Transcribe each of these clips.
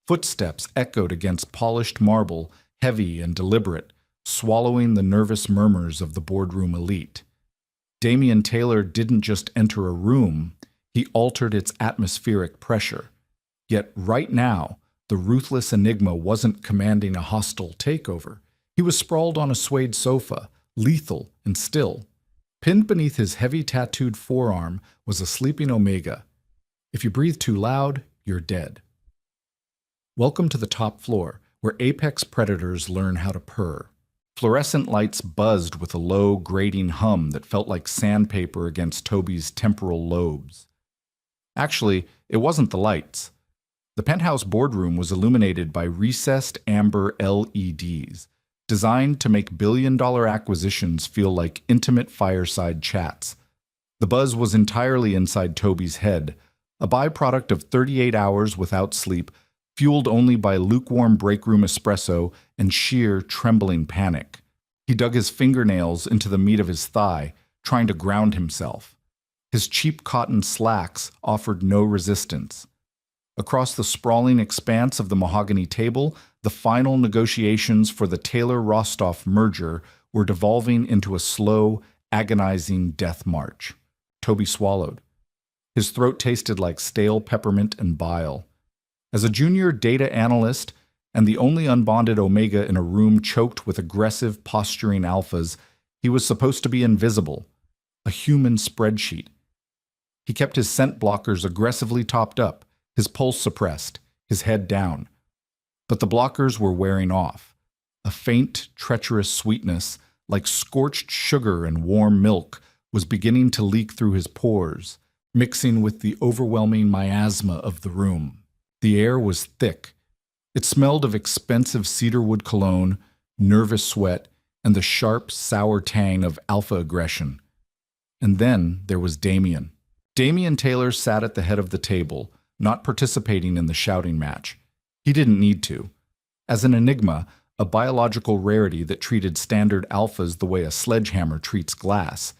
Footsteps echoed against polished marble, heavy and deliberate, swallowing the nervous murmurs of the boardroom elite. Damian Taylor didn't just enter a room, he altered its atmospheric pressure. Yet right now, the ruthless Enigma wasn't commanding a hostile takeover. He was sprawled on a suede sofa, lethal and still. Pinned beneath his heavy tattooed forearm was a sleeping Omega. If you breathe too loud, you're dead. Welcome to the top floor, where apex predators learn how to purr. Fluorescent lights buzzed with a low, grating hum that felt like sandpaper against Toby's temporal lobes. Actually, it wasn't the lights. The Penthouse boardroom was illuminated by recessed amber LEDs, designed to make billion-dollar acquisitions feel like intimate fireside chats. The buzz was entirely inside Toby's head, a byproduct of 38 hours without sleep, fueled only by lukewarm breakroom espresso and sheer, trembling panic. He dug his fingernails into the meat of his thigh, trying to ground himself. His cheap cotton slacks offered no resistance. Across the sprawling expanse of the mahogany table, the final negotiations for the Taylor-Rostov merger were devolving into a slow, agonizing death march. Toby swallowed. His throat tasted like stale peppermint and bile. As a junior data analyst and the only unbonded Omega in a room choked with aggressive, posturing alphas, he was supposed to be invisible, a human spreadsheet. He kept his scent blockers aggressively topped up, his pulse suppressed, his head down. But the blockers were wearing off. A faint, treacherous sweetness, like scorched sugar and warm milk, was beginning to leak through his pores, mixing with the overwhelming miasma of the room. The air was thick. It smelled of expensive cedarwood cologne, nervous sweat, and the sharp, sour tang of alpha aggression. And then there was Damian. Damian Taylor sat at the head of the table, not participating in the shouting match. He didn't need to. As an Enigma, a biological rarity that treated standard alphas the way a sledgehammer treats glass,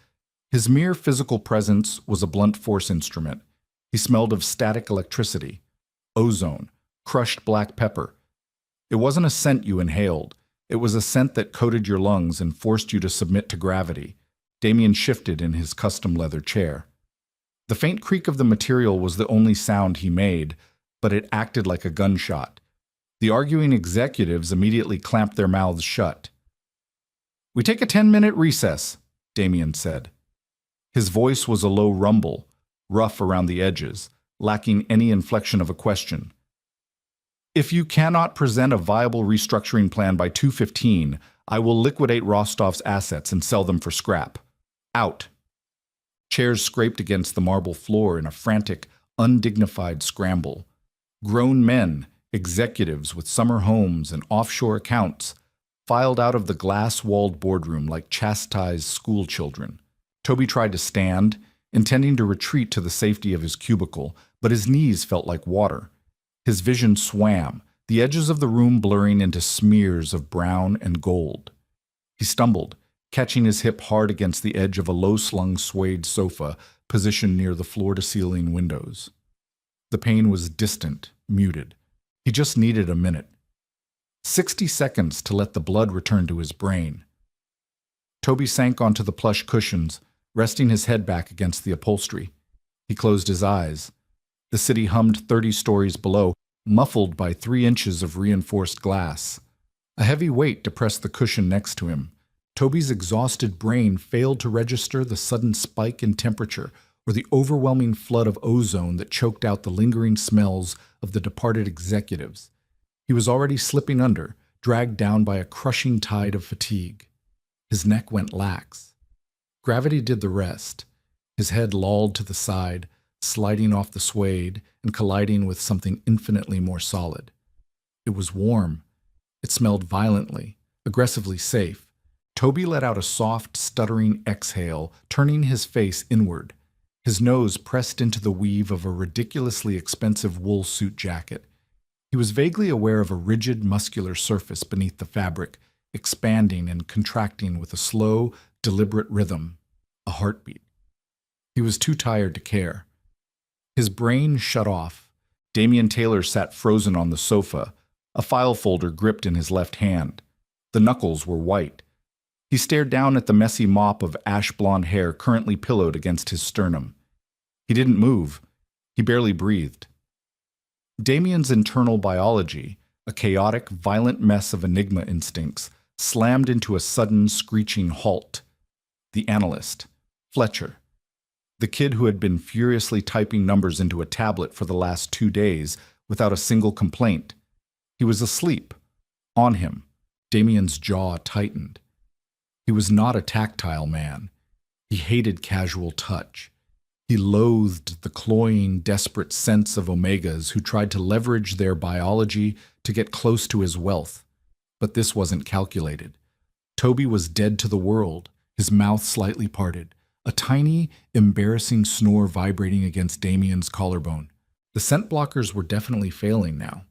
his mere physical presence was a blunt force instrument. He smelled of static electricity, ozone, crushed black pepper. It wasn't a scent you inhaled. It was a scent that coated your lungs and forced you to submit to gravity. Damian shifted in his custom leather chair. The faint creak of the material was the only sound he made, but it acted like a gunshot. The arguing executives immediately clamped their mouths shut. "We take a 10-minute recess," Damian said. His voice was a low rumble, rough around the edges, lacking any inflection of a question. "If you cannot present a viable restructuring plan by 2:15, I will liquidate Rostov's assets and sell them for scrap. Out." Chairs scraped against the marble floor in a frantic, undignified scramble. Grown men, executives with summer homes and offshore accounts, filed out of the glass-walled boardroom like chastised schoolchildren. Toby tried to stand, intending to retreat to the safety of his cubicle, but his knees felt like water. His vision swam, the edges of the room blurring into smears of brown and gold. He stumbled, catching his hip hard against the edge of a low-slung suede sofa positioned near the floor-to-ceiling windows. The pain was distant, muted. He just needed a minute. 60 seconds to let the blood return to his brain. Toby sank onto the plush cushions, resting his head back against the upholstery. He closed his eyes. The city hummed 30 stories below, muffled by 3 inches of reinforced glass. A heavy weight depressed the cushion next to him. Toby's exhausted brain failed to register the sudden spike in temperature or the overwhelming flood of ozone that choked out the lingering smells of the departed executives. He was already slipping under, dragged down by a crushing tide of fatigue. His neck went lax. Gravity did the rest. His head lolled to the side, sliding off the suede and colliding with something infinitely more solid. It was warm. It smelled violently, aggressively safe. Toby let out a soft, stuttering exhale, turning his face inward. His nose pressed into the weave of a ridiculously expensive wool suit jacket. He was vaguely aware of a rigid, muscular surface beneath the fabric, expanding and contracting with a slow, deliberate rhythm, a heartbeat. He was too tired to care. His brain shut off. Damian Taylor sat frozen on the sofa, a file folder gripped in his left hand. The knuckles were white. He stared down at the messy mop of ash-blonde hair currently pillowed against his sternum. He didn't move. He barely breathed. Damian's internal biology, a chaotic, violent mess of Enigma instincts, slammed into a sudden, screeching halt. The analyst, Fletcher, the kid who had been furiously typing numbers into a tablet for the last 2 days without a single complaint. He was asleep. On him, Damian's jaw tightened. He was not a tactile man. He hated casual touch. He loathed the cloying, desperate sense of Omegas who tried to leverage their biology to get close to his wealth. But this wasn't calculated. Toby was dead to the world, his mouth slightly parted, a tiny, embarrassing snore vibrating against Damian's collarbone. The scent blockers were definitely failing now.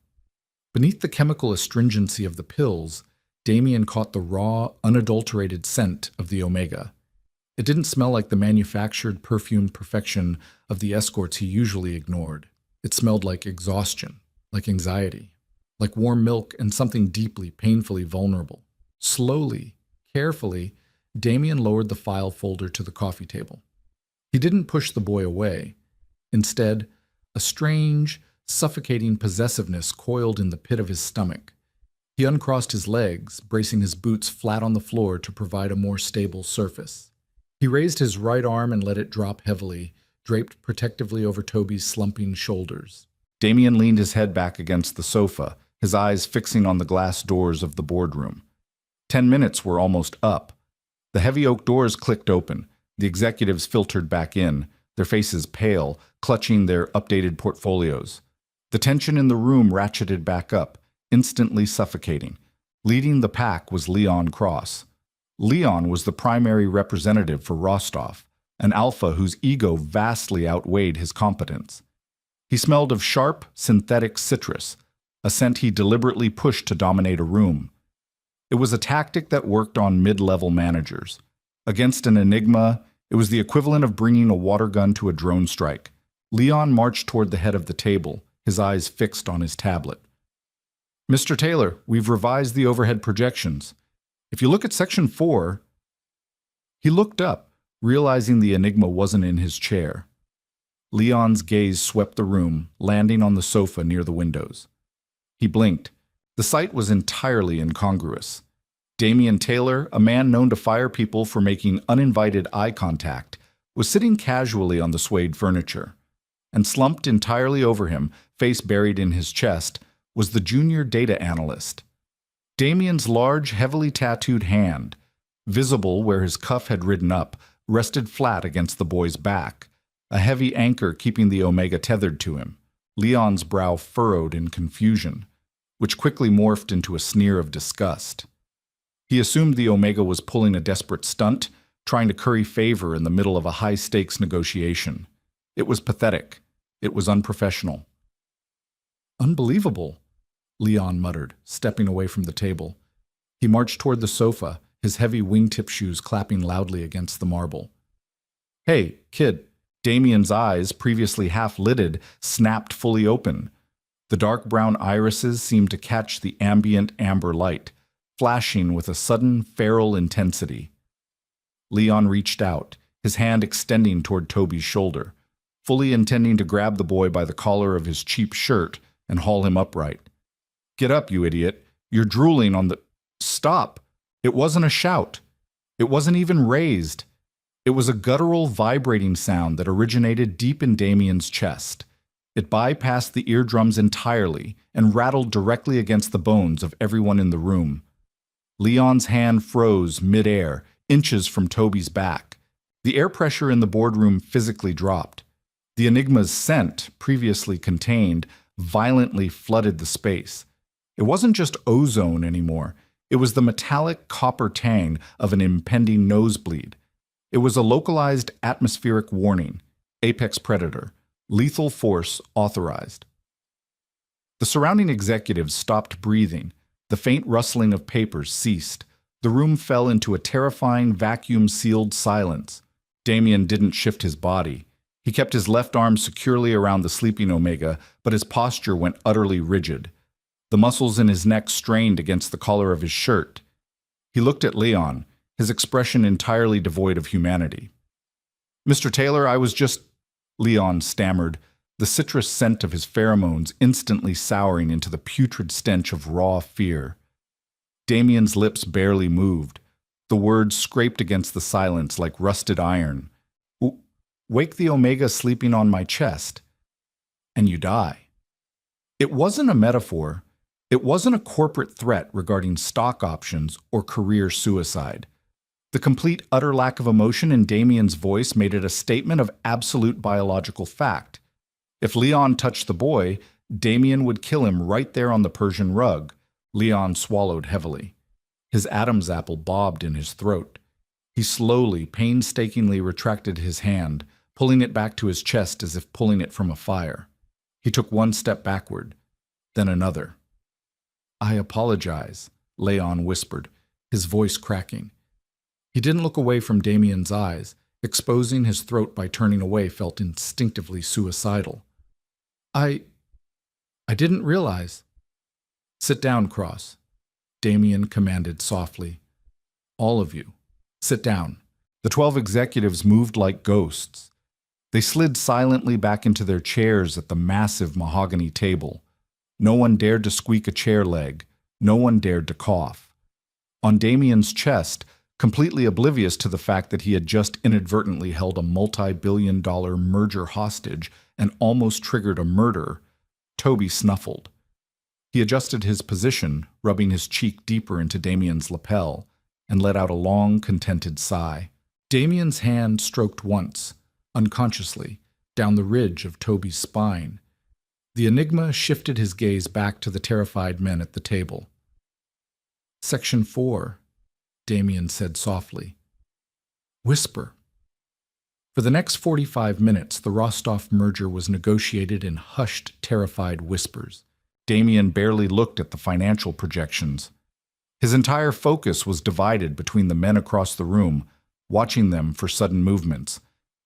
Beneath the chemical astringency of the pills, Damian caught the raw, unadulterated scent of the Omega. It didn't smell like the manufactured, perfumed perfection of the escorts he usually ignored. It smelled like exhaustion, like anxiety, like warm milk and something deeply, painfully vulnerable. Slowly, carefully, Damian lowered the file folder to the coffee table. He didn't push the boy away. Instead, a strange, suffocating possessiveness coiled in the pit of his stomach. He uncrossed his legs, bracing his boots flat on the floor to provide a more stable surface. He raised his right arm and let it drop heavily, draped protectively over Toby's slumping shoulders. Damian leaned his head back against the sofa, his eyes fixing on the glass doors of the boardroom. 10 minutes were almost up. The heavy oak doors clicked open. The executives filtered back in, their faces pale, clutching their updated portfolios. The tension in the room ratcheted back up, instantly suffocating. Leading the pack was Leon Cross. Leon was the primary representative for Rostov, an alpha whose ego vastly outweighed his competence. He smelled of sharp, synthetic citrus, a scent he deliberately pushed to dominate a room. It was a tactic that worked on mid-level managers. Against an Enigma, it was the equivalent of bringing a water gun to a drone strike. Leon marched toward the head of the table, his eyes fixed on his tablet. "Mr. Taylor, we've revised the overhead projections. If you look at Section 4, he looked up, realizing the Enigma wasn't in his chair. Leon's gaze swept the room, landing on the sofa near the windows. He blinked. The sight was entirely incongruous. Damian Taylor, a man known to fire people for making uninvited eye contact, was sitting casually on the suede furniture. And slumped entirely over him, face buried in his chest, was the junior data analyst. Damian's large, heavily tattooed hand, visible where his cuff had ridden up, rested flat against the boy's back, a heavy anchor keeping the Omega tethered to him. Leon's brow furrowed in confusion, which quickly morphed into a sneer of disgust. He assumed the Omega was pulling a desperate stunt, trying to curry favor in the middle of a high-stakes negotiation. It was pathetic. It was unprofessional. "Unbelievable," Leon muttered, stepping away from the table. He marched toward the sofa, his heavy wingtip shoes clapping loudly against the marble. "Hey, kid." Damian's eyes, previously half-lidded, snapped fully open. The dark brown irises seemed to catch the ambient amber light, flashing with a sudden feral intensity. Leon reached out, his hand extending toward Toby's shoulder, fully intending to grab the boy by the collar of his cheap shirt and haul him upright. "Get up, you idiot. You're drooling on the—" "Stop!" It wasn't a shout. It wasn't even raised. It was a guttural, vibrating sound that originated deep in Damian's chest. It bypassed the eardrums entirely and rattled directly against the bones of everyone in the room. Leon's hand froze mid-air, inches from Toby's back. The air pressure in the boardroom physically dropped. The Enigma's scent, previously contained, violently flooded the space. It wasn't just ozone anymore. It was the metallic copper tang of an impending nosebleed. It was a localized atmospheric warning. Apex predator. Lethal force authorized. The surrounding executives stopped breathing. The faint rustling of papers ceased. The room fell into a terrifying vacuum-sealed silence. Damian didn't shift his body. He kept his left arm securely around the sleeping Omega, but his posture went utterly rigid. The muscles in his neck strained against the collar of his shirt. He looked at Leon, his expression entirely devoid of humanity. "Mr. Taylor, I was just—" Leon stammered, the citrus scent of his pheromones instantly souring into the putrid stench of raw fear. Damien's lips barely moved. The words scraped against the silence like rusted iron. "Wake the Omega sleeping on my chest, and you die." It wasn't a metaphor. It wasn't a corporate threat regarding stock options or career suicide. The complete, utter lack of emotion in Damien's voice made it a statement of absolute biological fact. If Leon touched the boy, Damien would kill him right there on the Persian rug. Leon swallowed heavily. His Adam's apple bobbed in his throat. He slowly, painstakingly retracted his hand, pulling it back to his chest as if pulling it from a fire. He took one step backward, then another. "I apologize," Leon whispered, his voice cracking. He didn't look away from Damien's eyes. Exposing his throat by turning away felt instinctively suicidal. I didn't realize." "Sit down, Cross," Damien commanded softly. "All of you, sit down." The 12 executives moved like ghosts. They slid silently back into their chairs at the massive mahogany table. No one dared to squeak a chair leg. No one dared to cough. On Damien's chest, completely oblivious to the fact that he had just inadvertently held a multi-billion-dollar merger hostage and almost triggered a murder, Toby snuffled. He adjusted his position, rubbing his cheek deeper into Damien's lapel, and let out a long, contented sigh. Damien's hand stroked once, unconsciously, down the ridge of Toby's spine. The Enigma shifted his gaze back to the terrified men at the table. "Section 4, Damien said softly. "Whisper." For the next 45 minutes, the Rostov merger was negotiated in hushed, terrified whispers. Damien barely looked at the financial projections. His entire focus was divided between the men across the room, watching them for sudden movements,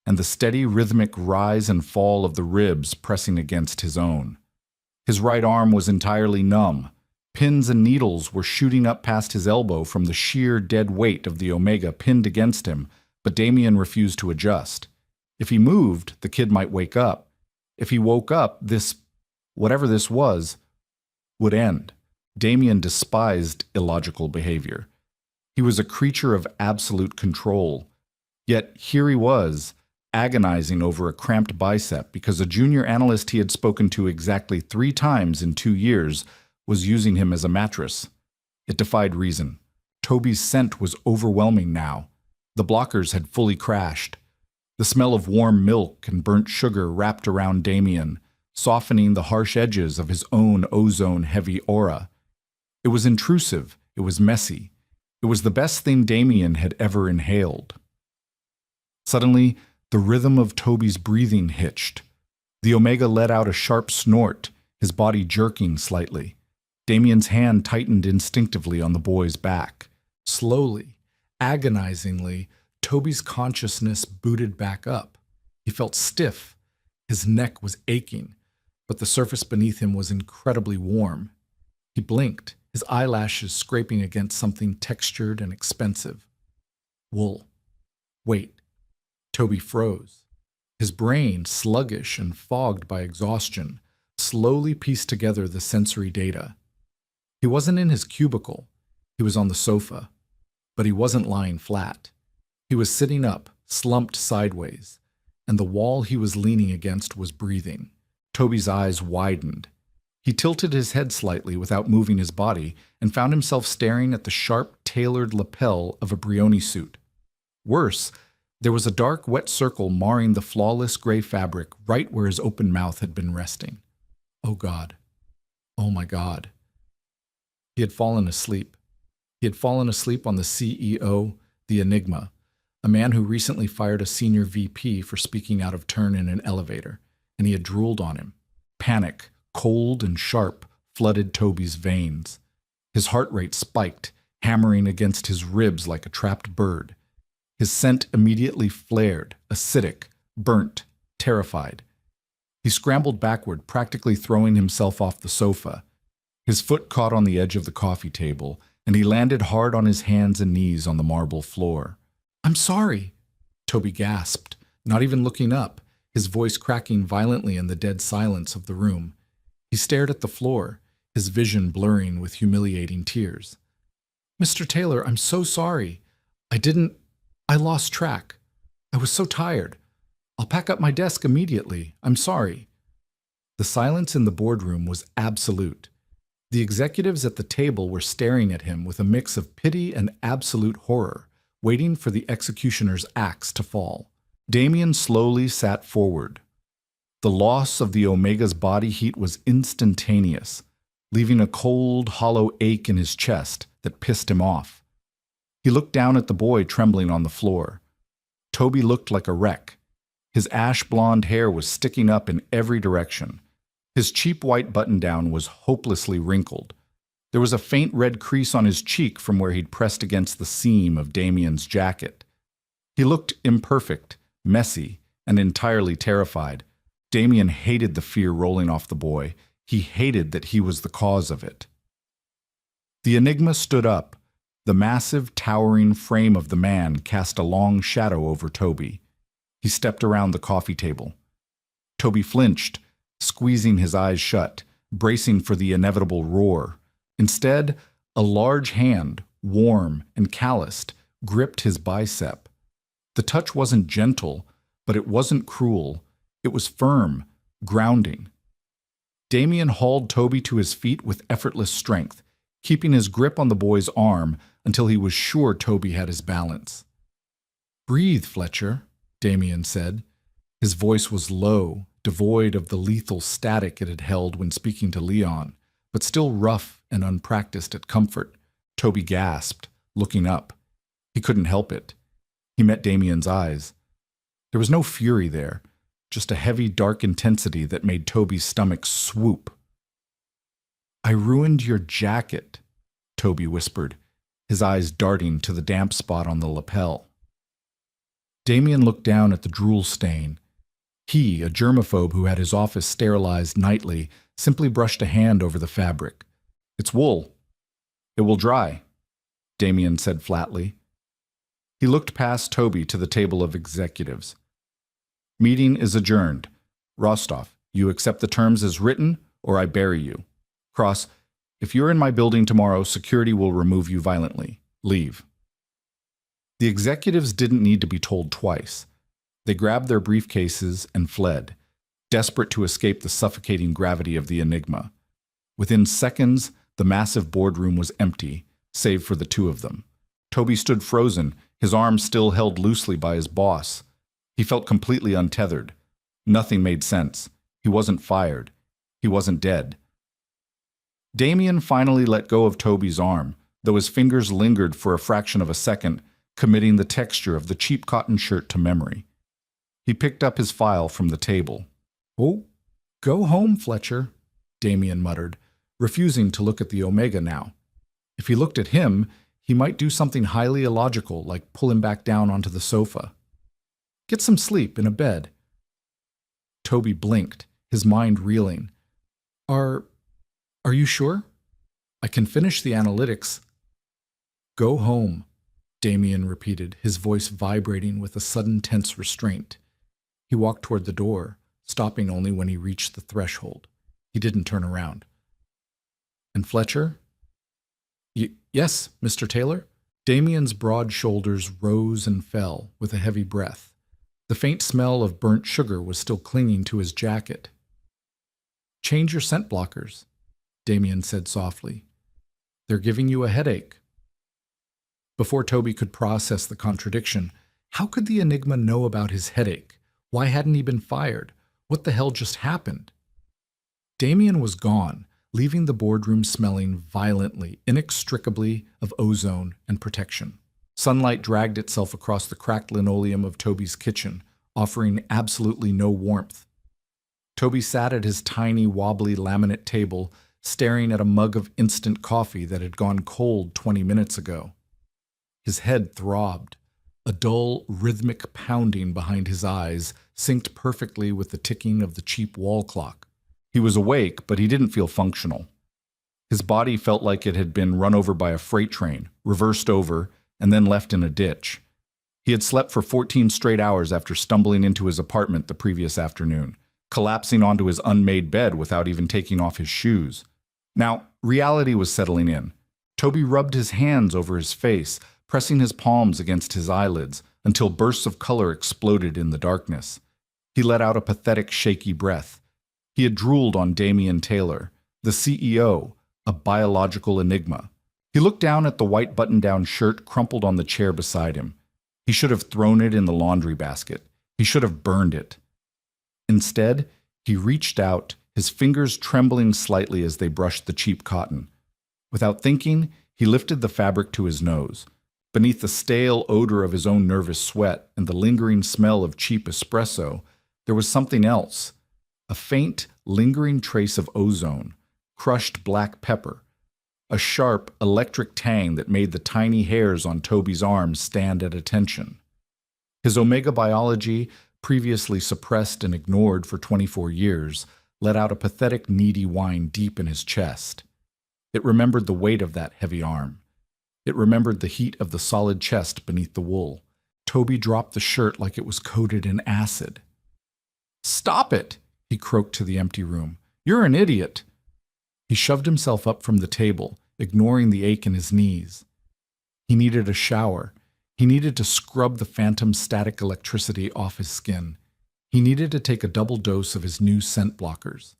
and the steady rhythmic rise and fall of the ribs pressing against his own. His right arm was entirely numb. Pins and needles were shooting up past his elbow from the sheer dead weight of the Omega pinned against him, but Damien refused to adjust. If he moved, the kid might wake up. If he woke up, whatever this was, would end. Damien despised illogical behavior. He was a creature of absolute control. Yet here he was, agonizing over a cramped bicep because a junior analyst he had spoken to exactly 3 times in 2 years was using him as a mattress. It defied reason. Toby's scent was overwhelming now. The blockers had fully crashed. The smell of warm milk and burnt sugar wrapped around Damien, softening the harsh edges of his own ozone-heavy aura. It was intrusive. It was messy. It was the best thing Damien had ever inhaled. Suddenly, the rhythm of Toby's breathing hitched. The Omega let out a sharp snort, his body jerking slightly. Damien's hand tightened instinctively on the boy's back. Slowly, agonizingly, Toby's consciousness booted back up. He felt stiff. His neck was aching, but the surface beneath him was incredibly warm. He blinked, his eyelashes scraping against something textured and expensive. Wool. Wait. Toby froze. His brain, sluggish and fogged by exhaustion, slowly pieced together the sensory data. He wasn't in his cubicle. He was on the sofa. But he wasn't lying flat. He was sitting up, slumped sideways, and the wall he was leaning against was breathing. Toby's eyes widened. He tilted his head slightly without moving his body and found himself staring at the sharp, tailored lapel of a Brioni suit. Worse, there was a dark, wet circle marring the flawless gray fabric right where his open mouth had been resting. Oh God. Oh my God. He had fallen asleep. He had fallen asleep on the CEO, the Enigma, a man who recently fired a senior VP for speaking out of turn in an elevator, and he had drooled on him. Panic, cold and sharp, flooded Toby's veins. His heart rate spiked, hammering against his ribs like a trapped bird. His scent immediately flared, acidic, burnt, terrified. He scrambled backward, practically throwing himself off the sofa. His foot caught on the edge of the coffee table, and he landed hard on his hands and knees on the marble floor. "I'm sorry," Toby gasped, not even looking up, his voice cracking violently in the dead silence of the room. He stared at the floor, his vision blurring with humiliating tears. "Mr. Taylor, I'm so sorry. I lost track. I was so tired. I'll pack up my desk immediately. I'm sorry." The silence in the boardroom was absolute. The executives at the table were staring at him with a mix of pity and absolute horror, waiting for the executioner's axe to fall. Damien slowly sat forward. The loss of the Omega's body heat was instantaneous, leaving a cold, hollow ache in his chest that pissed him off. He looked down at the boy trembling on the floor. Toby looked like a wreck. His ash-blonde hair was sticking up in every direction. His cheap white button-down was hopelessly wrinkled. There was a faint red crease on his cheek from where he'd pressed against the seam of Damien's jacket. He looked imperfect, messy, and entirely terrified. Damien hated the fear rolling off the boy. He hated that he was the cause of it. The Enigma stood up. The massive, towering frame of the man cast a long shadow over Toby. He stepped around the coffee table. Toby flinched, squeezing his eyes shut, bracing for the inevitable roar. Instead, a large hand, warm and calloused, gripped his bicep. The touch wasn't gentle, but it wasn't cruel. It was firm, grounding. Damien hauled Toby to his feet with effortless strength, keeping his grip on the boy's arm until he was sure Toby had his balance. "Breathe, Fletcher," Damien said. His voice was low, devoid of the lethal static it had held when speaking to Leon, but still rough and unpracticed at comfort. Toby gasped, looking up. He couldn't help it. He met Damien's eyes. There was no fury there, just a heavy, dark intensity that made Toby's stomach swoop. "I ruined your jacket," Toby whispered, his eyes darting to the damp spot on the lapel. Damien looked down at the drool stain. He, a germaphobe who had his office sterilized nightly, simply brushed a hand over the fabric. "It's wool. It will dry," Damien said flatly. He looked past Toby to the table of executives. "Meeting is adjourned. Rostov, you accept the terms as written, or I bury you. Cross, if you're in my building tomorrow, security will remove you violently. Leave." The executives didn't need to be told twice. They grabbed their briefcases and fled, desperate to escape the suffocating gravity of the Enigma. Within seconds, the massive boardroom was empty, save for the two of them. Toby stood frozen, his arms still held loosely by his boss. He felt completely untethered. Nothing made sense. He wasn't fired. He wasn't dead. Damien finally let go of Toby's arm, though his fingers lingered for a fraction of a second, committing the texture of the cheap cotton shirt to memory. He picked up his file from the table. "Oh, go home, Fletcher," Damien muttered, refusing to look at the Omega now. If he looked at him, he might do something highly illogical, like pull him back down onto the sofa. "Get some sleep in a bed." Toby blinked, his mind reeling. Are you sure? I can finish the analytics." "Go home," Damien repeated, his voice vibrating with a sudden tense restraint. He walked toward the door, stopping only when he reached the threshold. He didn't turn around. "And Fletcher?" Yes, Mr. Taylor?" Damien's broad shoulders rose and fell with a heavy breath. The faint smell of burnt sugar was still clinging to his jacket. "Change your scent blockers," Damien said softly. "They're giving you a headache." Before Toby could process the contradiction, how could the Enigma know about his headache? Why hadn't he been fired? What the hell just happened? Damien was gone, leaving the boardroom smelling violently, inextricably of ozone and protection. Sunlight dragged itself across the cracked linoleum of Toby's kitchen, offering absolutely no warmth. Toby sat at his tiny, wobbly laminate table, staring at a mug of instant coffee that had gone cold 20 minutes ago. His head throbbed. A dull, rhythmic pounding behind his eyes synced perfectly with the ticking of the cheap wall clock. He was awake, but he didn't feel functional. His body felt like it had been run over by a freight train, reversed over, and then left in a ditch. He had slept for 14 straight hours after stumbling into his apartment the previous afternoon, collapsing onto his unmade bed without even taking off his shoes. Now, reality was settling in. Toby rubbed his hands over his face, pressing his palms against his eyelids until bursts of color exploded in the darkness. He let out a pathetic, shaky breath. He had drooled on Damian Taylor, the CEO, a biological enigma. He looked down at the white button-down shirt crumpled on the chair beside him. He should have thrown it in the laundry basket. He should have burned it. Instead, he reached out, his fingers trembling slightly as they brushed the cheap cotton. Without thinking, he lifted the fabric to his nose. Beneath the stale odor of his own nervous sweat and the lingering smell of cheap espresso, there was something else. A faint, lingering trace of ozone, crushed black pepper, a sharp, electric tang that made the tiny hairs on Toby's arms stand at attention. His omega biology, previously suppressed and ignored for 24 years, let out a pathetic, needy whine deep in his chest. It remembered the weight of that heavy arm. It remembered the heat of the solid chest beneath the wool. Toby dropped the shirt like it was coated in acid. "Stop it!" he croaked to the empty room. "You're an idiot!" He shoved himself up from the table, ignoring the ache in his knees. He needed a shower. He needed to scrub the phantom static electricity off his skin. He needed to take a double dose of his new scent blockers,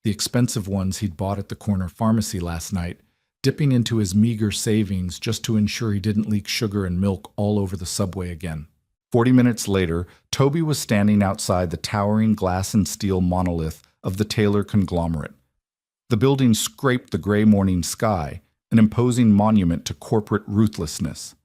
the expensive ones he'd bought at the corner pharmacy last night, dipping into his meager savings just to ensure he didn't leak sugar and milk all over the subway again. 40 minutes later, Toby was standing outside the towering glass and steel monolith of the Taylor conglomerate. The building scraped the gray morning sky, an imposing monument to corporate ruthlessness.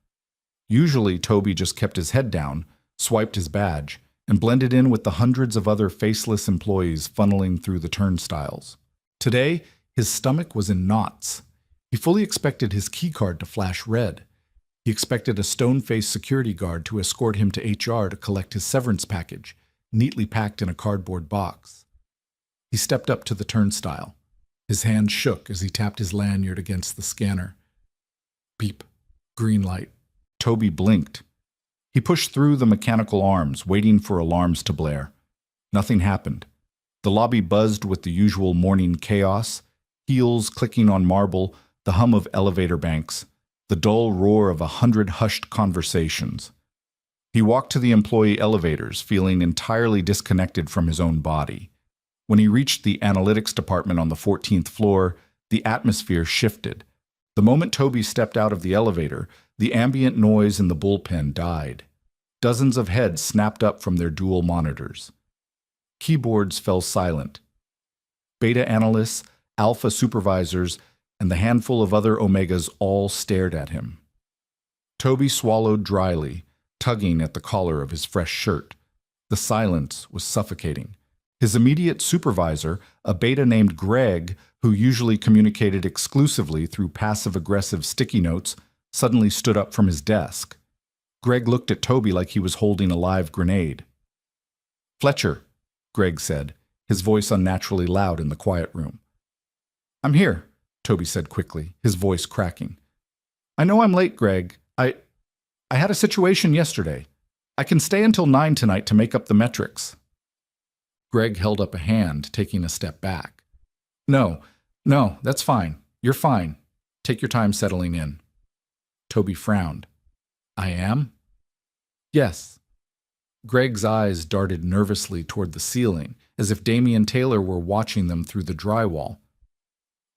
Usually, Toby just kept his head down, swiped his badge, and blended in with the hundreds of other faceless employees funneling through the turnstiles. Today, his stomach was in knots. He fully expected his keycard to flash red. He expected a stone-faced security guard to escort him to HR to collect his severance package, neatly packed in a cardboard box. He stepped up to the turnstile. His hand shook as he tapped his lanyard against the scanner. Beep. Green light. Toby blinked. He pushed through the mechanical arms, waiting for alarms to blare. Nothing happened. The lobby buzzed with the usual morning chaos, heels clicking on marble, the hum of elevator banks, the dull roar of 100 hushed conversations. He walked to the employee elevators, feeling entirely disconnected from his own body. When he reached the analytics department on the 14th floor, the atmosphere shifted. The moment Toby stepped out of the elevator, the ambient noise in the bullpen died. Dozens of heads snapped up from their dual monitors. Keyboards fell silent. Beta analysts, alpha supervisors, and the handful of other Omegas all stared at him. Toby swallowed dryly, tugging at the collar of his fresh shirt. The silence was suffocating. His immediate supervisor, a beta named Greg, who usually communicated exclusively through passive-aggressive sticky notes, suddenly stood up from his desk. Greg looked at Toby like he was holding a live grenade. "Fletcher," Greg said, his voice unnaturally loud in the quiet room. "I'm here," Toby said quickly, his voice cracking. "I know I'm late, Greg. I had a situation yesterday. I can stay until 9 tonight to make up the metrics." Greg held up a hand, taking a step back. No, that's fine. You're fine. Take your time settling in." Toby frowned. "I am?" "Yes." Greg's eyes darted nervously toward the ceiling, as if Damian Taylor were watching them through the drywall.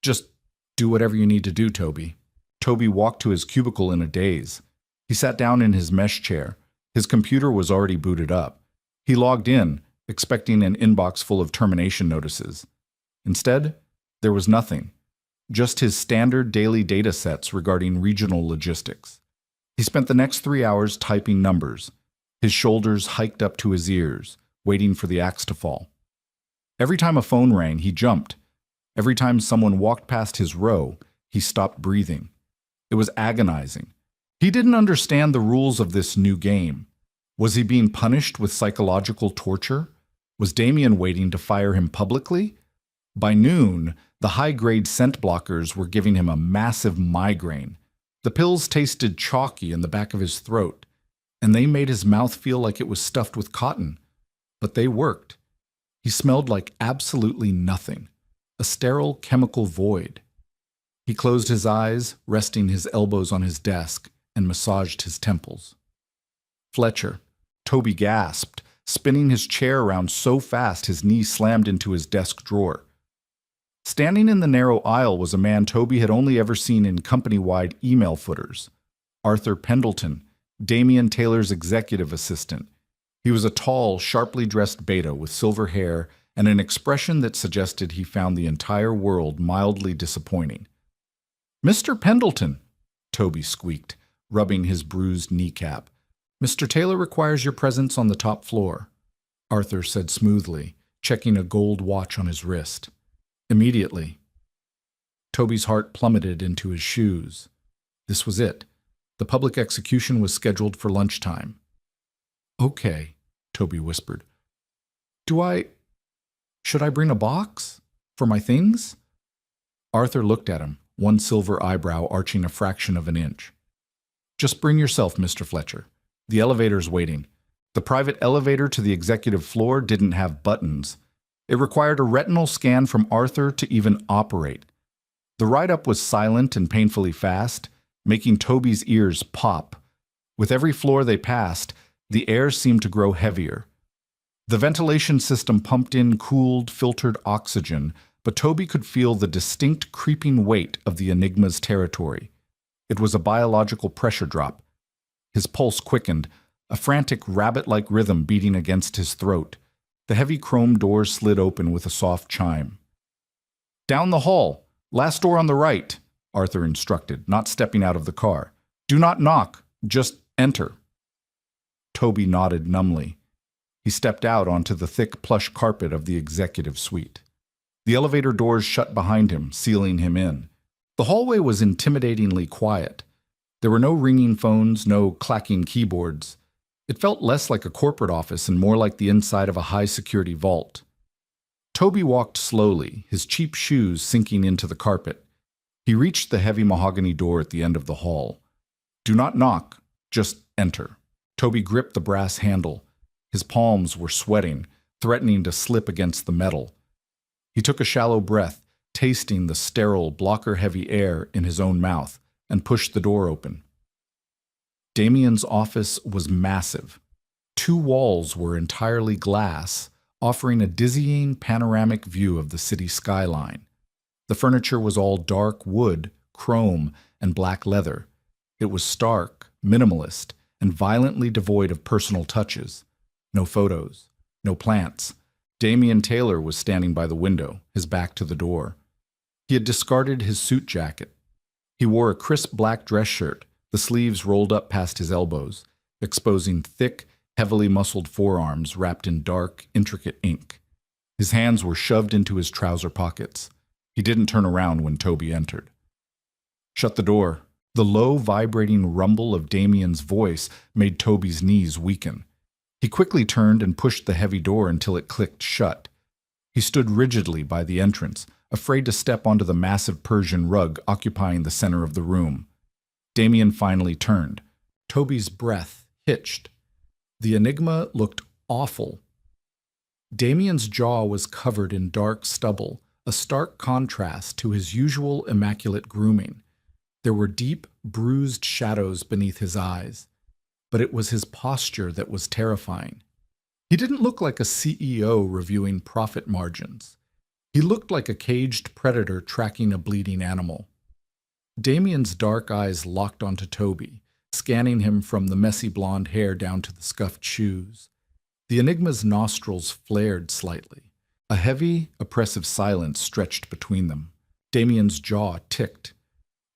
"Just do whatever you need to do, Toby." Toby walked to his cubicle in a daze. He sat down in his mesh chair. His computer was already booted up. He logged in, expecting an inbox full of termination notices. Instead, there was nothing. Just his standard daily data sets regarding regional logistics. He spent the next 3 hours typing numbers. His shoulders hiked up to his ears, waiting for the axe to fall. Every time a phone rang, he jumped. Every time someone walked past his row, he stopped breathing. It was agonizing. He didn't understand the rules of this new game. Was he being punished with psychological torture? Was Damien waiting to fire him publicly? By noon, the high-grade scent blockers were giving him a massive migraine. The pills tasted chalky in the back of his throat, and they made his mouth feel like it was stuffed with cotton. But they worked. He smelled like absolutely nothing, a sterile chemical void. He closed his eyes, resting his elbows on his desk, and massaged his temples. Fletcher. Toby gasped, spinning his chair around so fast his knee slammed into his desk drawer. Standing in the narrow aisle was a man Toby had only ever seen in company-wide email footers. Arthur Pendleton, Damien Taylor's executive assistant. He was a tall, sharply dressed beta with silver hair and an expression that suggested he found the entire world mildly disappointing. "Mr. Pendleton," Toby squeaked, rubbing his bruised kneecap. "Mr. Taylor requires your presence on the top floor," Arthur said smoothly, checking a gold watch on his wrist. "Immediately." Toby's heart plummeted into his shoes. This was it. The public execution was scheduled for lunchtime. "Okay," Toby whispered. Should I bring a box? For my things?" Arthur looked at him, one silver eyebrow arching a fraction of an inch. "Just bring yourself, Mr. Fletcher. The elevator's waiting." The private elevator to the executive floor didn't have buttons. It required a retinal scan from Arthur to even operate. The ride-up was silent and painfully fast, making Toby's ears pop. With every floor they passed, the air seemed to grow heavier. The ventilation system pumped in cooled, filtered oxygen, but Toby could feel the distinct creeping weight of the Enigma's territory. It was a biological pressure drop. His pulse quickened, a frantic rabbit-like rhythm beating against his throat. The heavy chrome doors slid open with a soft chime. "Down the hall, last door on the right," Arthur instructed, not stepping out of the car. "Do not knock, just enter." Toby nodded numbly. He stepped out onto the thick plush carpet of the executive suite. The elevator doors shut behind him, sealing him in. The hallway was intimidatingly quiet. There were no ringing phones, no clacking keyboards. It felt less like a corporate office and more like the inside of a high-security vault. Toby walked slowly, his cheap shoes sinking into the carpet. He reached the heavy mahogany door at the end of the hall. "Do not knock, just enter." Toby gripped the brass handle. His palms were sweating, threatening to slip against the metal. He took a shallow breath, tasting the sterile, blocker-heavy air in his own mouth, and pushed the door open. Damien's office was massive. 2 walls were entirely glass, offering a dizzying panoramic view of the city skyline. The furniture was all dark wood, chrome, and black leather. It was stark, minimalist, and violently devoid of personal touches. No photos, no plants. Damien Taylor was standing by the window, his back to the door. He had discarded his suit jacket. He wore a crisp black dress shirt, the sleeves rolled up past his elbows, exposing thick, heavily muscled forearms wrapped in dark, intricate ink. His hands were shoved into his trouser pockets. He didn't turn around when Toby entered. "Shut the door." The low, vibrating rumble of Damien's voice made Toby's knees weaken. He quickly turned and pushed the heavy door until it clicked shut. He stood rigidly by the entrance, afraid to step onto the massive Persian rug occupying the center of the room. Damien finally turned. Toby's breath hitched. The Enigma looked awful. Damien's jaw was covered in dark stubble, a stark contrast to his usual immaculate grooming. There were deep, bruised shadows beneath his eyes, but it was his posture that was terrifying. He didn't look like a CEO reviewing profit margins. He looked like a caged predator tracking a bleeding animal. Damien's dark eyes locked onto Toby, scanning him from the messy blonde hair down to the scuffed shoes. The Enigma's nostrils flared slightly. A heavy, oppressive silence stretched between them. Damien's jaw ticked.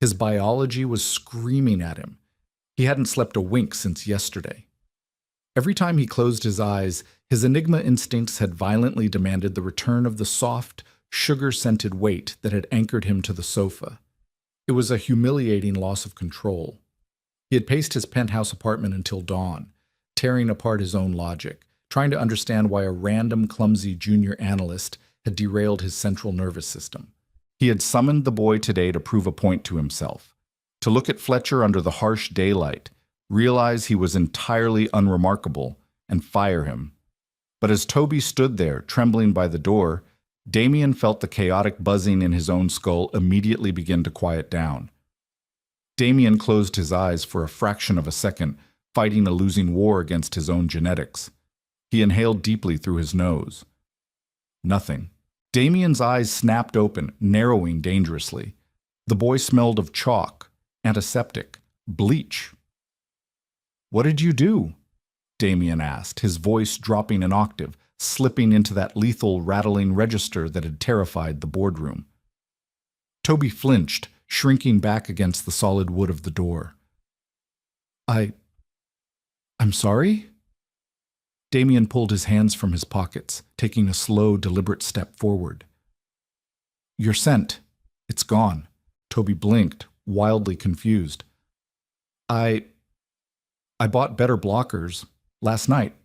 His biology was screaming at him. He hadn't slept a wink since yesterday. Every time he closed his eyes, his Enigma instincts had violently demanded the return of the soft, sugar-scented weight that had anchored him to the sofa. It was a humiliating loss of control. He had paced his penthouse apartment until dawn, tearing apart his own logic, trying to understand why a random, clumsy junior analyst had derailed his central nervous system. He had summoned the boy today to prove a point to himself, to look at Fletcher under the harsh daylight, realize he was entirely unremarkable, and fire him. But as Toby stood there, trembling by the door, Damien felt the chaotic buzzing in his own skull immediately begin to quiet down. Damien closed his eyes for a fraction of a second, fighting a losing war against his own genetics. He inhaled deeply through his nose. Nothing. Damien's eyes snapped open, narrowing dangerously. The boy smelled of chalk, antiseptic, bleach. "What did you do?" Damien asked, his voice dropping an octave, slipping into that lethal, rattling register that had terrified the boardroom. Toby flinched, shrinking back against the solid wood of the door. I'm sorry?" Damien pulled his hands from his pockets, taking a slow, deliberate step forward. "Your scent. It's gone." Toby blinked, wildly confused. I bought better blockers last night,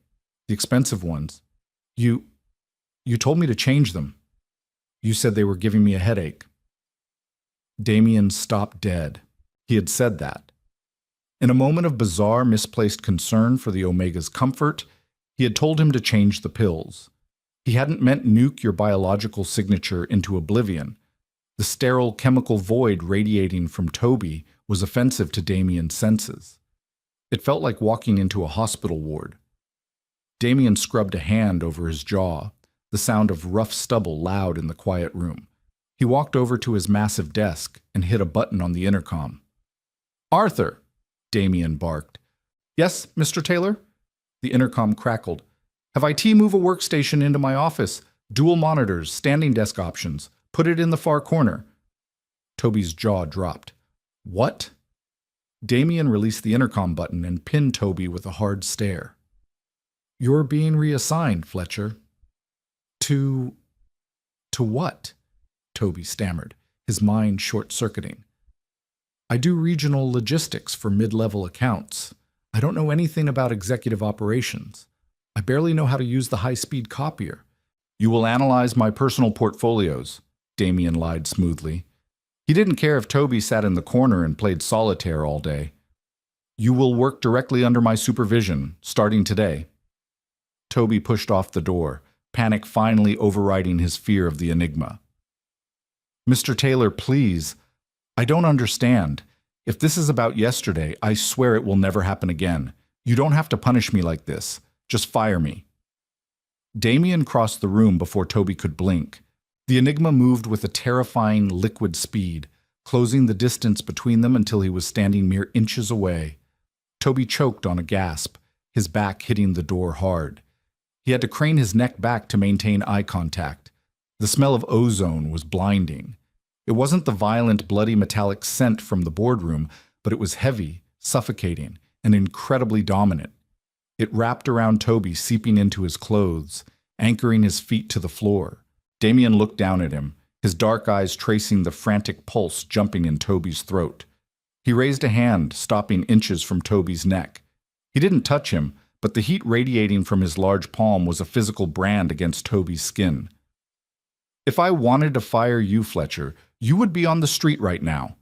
the expensive ones. You told me to change them. You said they were giving me a headache." Damien stopped dead. He had said that. In a moment of bizarre, misplaced concern for the Omega's comfort, he had told him to change the pills. He hadn't meant nuke your biological signature into oblivion. The sterile chemical void radiating from Toby was offensive to Damien's senses. It felt like walking into a hospital ward. Damien scrubbed a hand over his jaw, the sound of rough stubble loud in the quiet room. He walked over to his massive desk and hit a button on the intercom. "Arthur!" Damien barked. "Yes, Mr. Taylor?" The intercom crackled. "Have IT move a workstation into my office. Dual monitors, standing desk options. Put it in the far corner." Toby's jaw dropped. "What?" Damien released the intercom button and pinned Toby with a hard stare. "You're being reassigned, Fletcher." To what?" Toby stammered, his mind short-circuiting. "I do regional logistics for mid-level accounts. I don't know anything about executive operations. I barely know how to use the high-speed copier." "You will analyze my personal portfolios," Damien lied smoothly. He didn't care if Toby sat in the corner and played solitaire all day. "You will work directly under my supervision, starting today." Toby pushed off the door, panic finally overriding his fear of the Enigma. "Mr. Taylor, please. I don't understand. If this is about yesterday, I swear it will never happen again. You don't have to punish me like this. Just fire me." Damien crossed the room before Toby could blink. The Enigma moved with a terrifying liquid speed, closing the distance between them until he was standing mere inches away. Toby choked on a gasp, his back hitting the door hard. He had to crane his neck back to maintain eye contact. The smell of ozone was blinding. It wasn't the violent, bloody metallic scent from the boardroom, but it was heavy, suffocating, and incredibly dominant. It wrapped around Toby, seeping into his clothes, anchoring his feet to the floor. Damien looked down at him, his dark eyes tracing the frantic pulse jumping in Toby's throat. He raised a hand, stopping inches from Toby's neck. He didn't touch him, but the heat radiating from his large palm was a physical brand against Toby's skin. "If I wanted to fire you, Fletcher, you would be on the street right now,"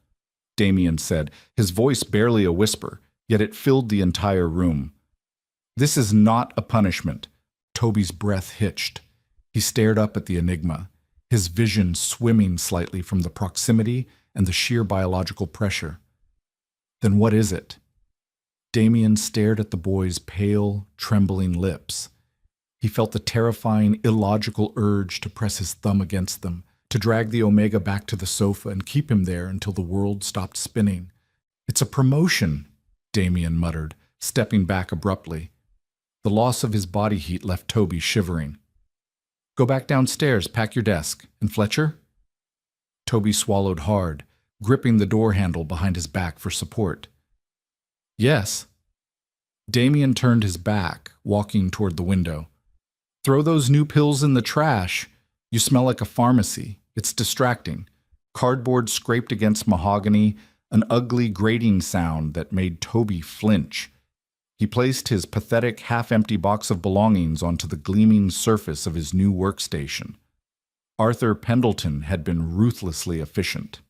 Damien said, his voice barely a whisper, yet it filled the entire room. "This is not a punishment." Toby's breath hitched. He stared up at the Enigma, his vision swimming slightly from the proximity and the sheer biological pressure. "Then what is it?" Damien stared at the boy's pale, trembling lips. He felt the terrifying, illogical urge to press his thumb against them, to drag the Omega back to the sofa and keep him there until the world stopped spinning. "It's a promotion," Damien muttered, stepping back abruptly. The loss of his body heat left Toby shivering. "Go back downstairs, pack your desk. And Fletcher?" Toby swallowed hard, gripping the door handle behind his back for support. "Yes." Damien turned his back, walking toward the window. "Throw those new pills in the trash. You smell like a pharmacy. It's distracting. Cardboard scraped against mahogany, an ugly grating sound that made Toby flinch. He placed his pathetic, half-empty box of belongings onto the gleaming surface of his new workstation. Arthur Pendleton had been ruthlessly efficient.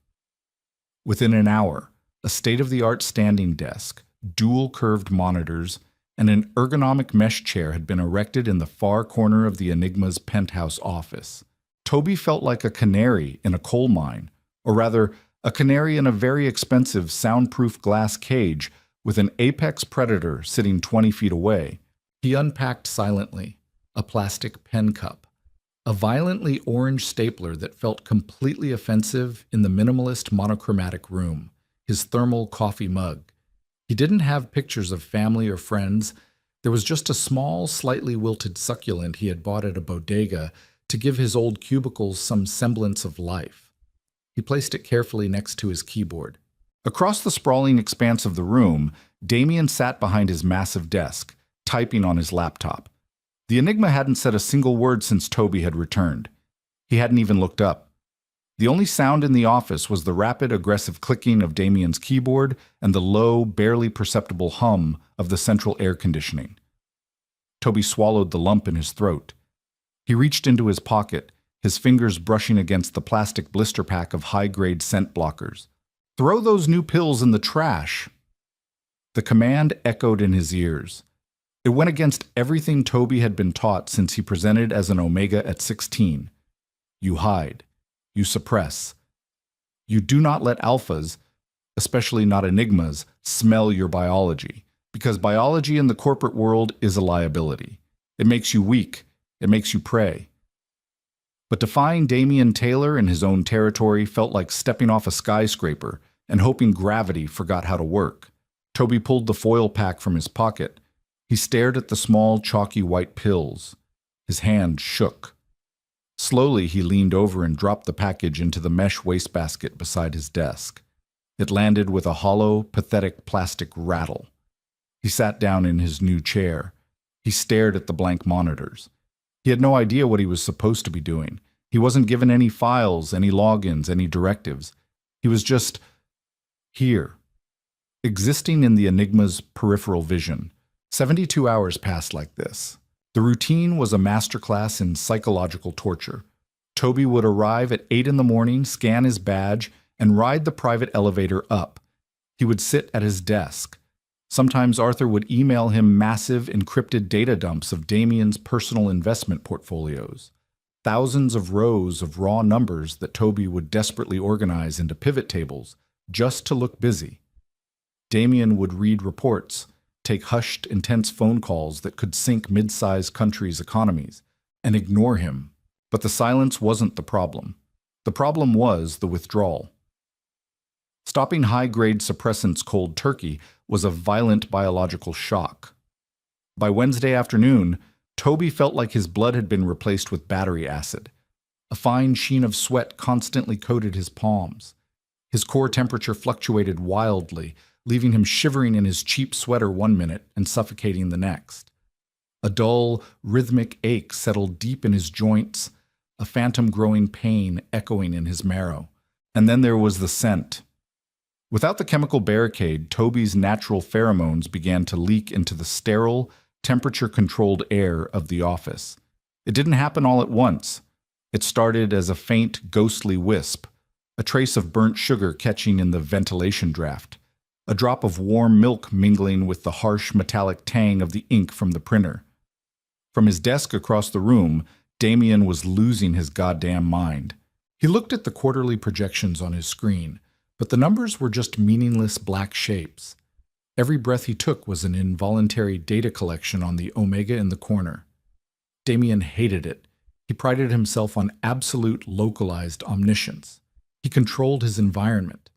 Within an hour, a state-of-the-art standing desk, dual curved monitors, and an ergonomic mesh chair had been erected in the far corner of the Enigma's penthouse office. Toby felt like a canary in a coal mine, or rather, a canary in a very expensive soundproof glass cage with an apex predator sitting 20 feet away. He unpacked silently, a plastic pen cup, a violently orange stapler that felt completely offensive in the minimalist monochromatic room, his thermal coffee mug. He didn't have pictures of family or friends. There was just a small, slightly wilted succulent he had bought at a bodega to give his old cubicles some semblance of life. He placed it carefully next to his keyboard. Across the sprawling expanse of the room, Damien sat behind his massive desk, typing on his laptop. The Enigma hadn't said a single word since Toby had returned. He hadn't even looked up. The only sound in the office was the rapid, aggressive clicking of Damien's keyboard and the low, barely perceptible hum of the central air conditioning. Toby swallowed the lump in his throat. He reached into his pocket, his fingers brushing against the plastic blister pack of high-grade scent blockers. "Throw those new pills in the trash." The command echoed in his ears. It went against everything Toby had been taught since he presented as an Omega at 16. You hide. You suppress. You do not let alphas, especially not Enigmas, smell your biology, because biology in the corporate world is a liability. It makes you weak. It makes you prey. But defying Damien Taylor in his own territory felt like stepping off a skyscraper and hoping gravity forgot how to work. Toby pulled the foil pack from his pocket. He stared at the small, chalky white pills. His hand shook. Slowly, he leaned over and dropped the package into the mesh wastebasket beside his desk. It landed with a hollow, pathetic plastic rattle. He sat down in his new chair. He stared at the blank monitors. He had no idea what he was supposed to be doing. He wasn't given any files, any logins, any directives. He was just here, existing in the Enigma's peripheral vision. 72 hours passed like this. The routine was a masterclass in psychological torture. Toby would arrive at 8 in the morning, scan his badge, and ride the private elevator up. He would sit at his desk. Sometimes Arthur would email him massive encrypted data dumps of Damien's personal investment portfolios. Thousands of rows of raw numbers that Toby would desperately organize into pivot tables just to look busy. Damien would read reports, take hushed, intense phone calls that could sink mid-sized countries' economies, and ignore him. But the silence wasn't the problem. The problem was the withdrawal. Stopping high-grade suppressants cold turkey was a violent biological shock. By Wednesday afternoon, Toby felt like his blood had been replaced with battery acid. A fine sheen of sweat constantly coated his palms. His core temperature fluctuated wildly, leaving him shivering in his cheap sweater one minute and suffocating the next. A dull, rhythmic ache settled deep in his joints, a phantom growing pain echoing in his marrow. And then there was the scent. Without the chemical barricade, Toby's natural pheromones began to leak into the sterile, temperature-controlled air of the office. It didn't happen all at once. It started as a faint, ghostly wisp, a trace of burnt sugar catching in the ventilation draft, a drop of warm milk mingling with the harsh metallic tang of the ink from the printer. From his desk across the room, Damien was losing his goddamn mind. He looked at the quarterly projections on his screen, but the numbers were just meaningless black shapes. Every breath he took was an involuntary data collection on the omega in the corner. Damien hated it. He prided himself on absolute localized omniscience. He controlled his environment.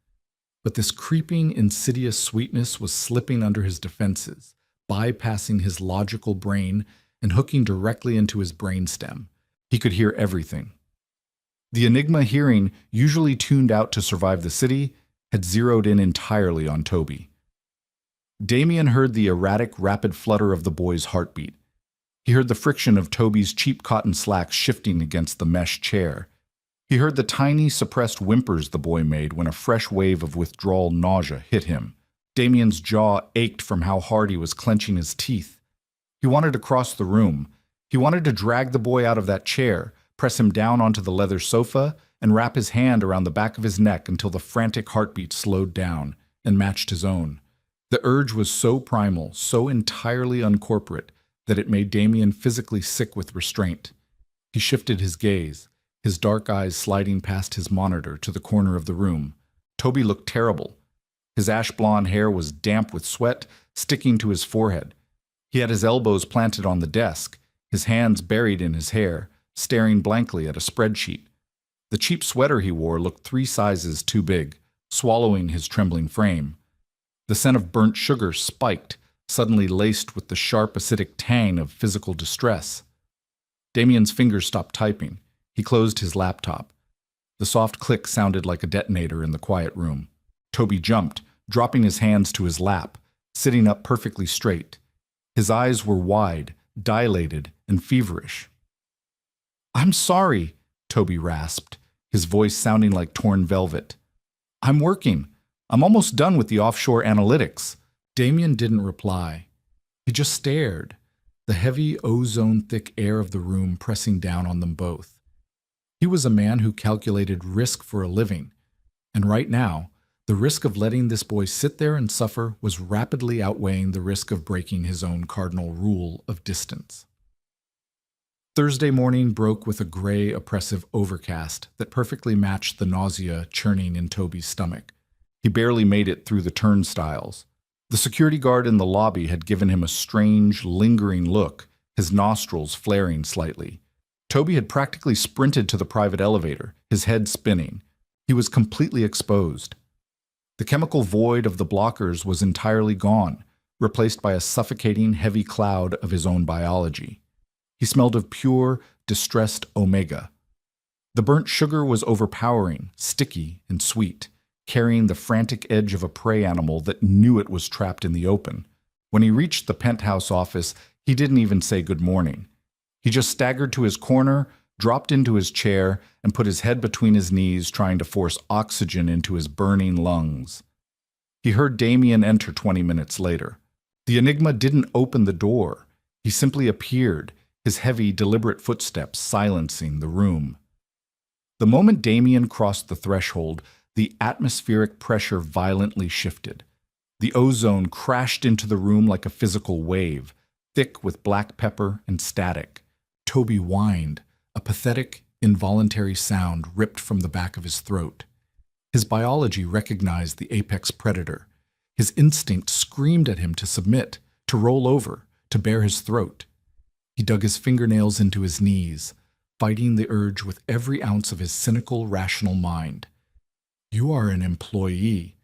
But this creeping, insidious sweetness was slipping under his defenses, bypassing his logical brain and hooking directly into his brainstem. He could hear everything. The Enigma hearing, usually tuned out to survive the city, had zeroed in entirely on Toby. Damien heard the erratic, rapid flutter of the boy's heartbeat. He heard the friction of Toby's cheap cotton slacks shifting against the mesh chair. He heard the tiny, suppressed whimpers the boy made when a fresh wave of withdrawal nausea hit him. Damien's jaw ached from how hard he was clenching his teeth. He wanted to cross the room. He wanted to drag the boy out of that chair, press him down onto the leather sofa, and wrap his hand around the back of his neck until the frantic heartbeat slowed down and matched his own. The urge was so primal, so entirely uncorporate, that it made Damien physically sick with restraint. He shifted his gaze, his dark eyes sliding past his monitor to the corner of the room. Toby looked terrible. His ash-blonde hair was damp with sweat, sticking to his forehead. He had his elbows planted on the desk, his hands buried in his hair, staring blankly at a spreadsheet. The cheap sweater he wore looked 3 sizes too big, swallowing his trembling frame. The scent of burnt sugar spiked, suddenly laced with the sharp acidic tang of physical distress. Damien's fingers stopped typing. He closed his laptop. The soft click sounded like a detonator in the quiet room. Toby jumped, dropping his hands to his lap, sitting up perfectly straight. His eyes were wide, dilated, and feverish. "I'm sorry," Toby rasped, his voice sounding like torn velvet. "I'm working. I'm almost done with the offshore analytics." Damien didn't reply. He just stared, the heavy ozone-thick air of the room pressing down on them both. He was a man who calculated risk for a living, and right now, the risk of letting this boy sit there and suffer was rapidly outweighing the risk of breaking his own cardinal rule of distance. Thursday morning broke with a gray, oppressive overcast that perfectly matched the nausea churning in Toby's stomach. He barely made it through the turnstiles. The security guard in the lobby had given him a strange, lingering look, his nostrils flaring slightly. Toby had practically sprinted to the private elevator, his head spinning. He was completely exposed. The chemical void of the blockers was entirely gone, replaced by a suffocating, heavy cloud of his own biology. He smelled of pure, distressed omega. The burnt sugar was overpowering, sticky, and sweet, carrying the frantic edge of a prey animal that knew it was trapped in the open. When he reached the Penthouse office, he didn't even say good morning. He just staggered to his corner, dropped into his chair, and put his head between his knees, trying to force oxygen into his burning lungs. He heard Damien enter 20 minutes later. The Enigma didn't open the door. He simply appeared, his heavy, deliberate footsteps silencing the room. The moment Damien crossed the threshold, the atmospheric pressure violently shifted. The ozone crashed into the room like a physical wave, thick with black pepper and static. Toby whined, a pathetic, involuntary sound ripped from the back of his throat. His biology recognized the apex predator. His instinct screamed at him to submit, to roll over, to bare his throat. He dug his fingernails into his knees, fighting the urge with every ounce of his cynical, rational mind. "You are an employee.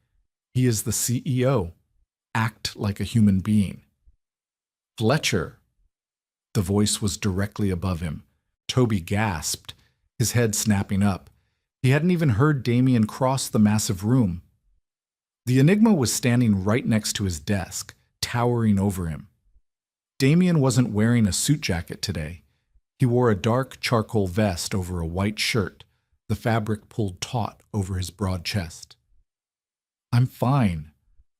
He is the CEO. Act like a human being." "Fletcher!" The voice was directly above him. Toby gasped, his head snapping up. He hadn't even heard Damien cross the massive room. The Enigma was standing right next to his desk, towering over him. Damien wasn't wearing a suit jacket today. He wore a dark charcoal vest over a white shirt, the fabric pulled taut over his broad chest. "I'm fine,"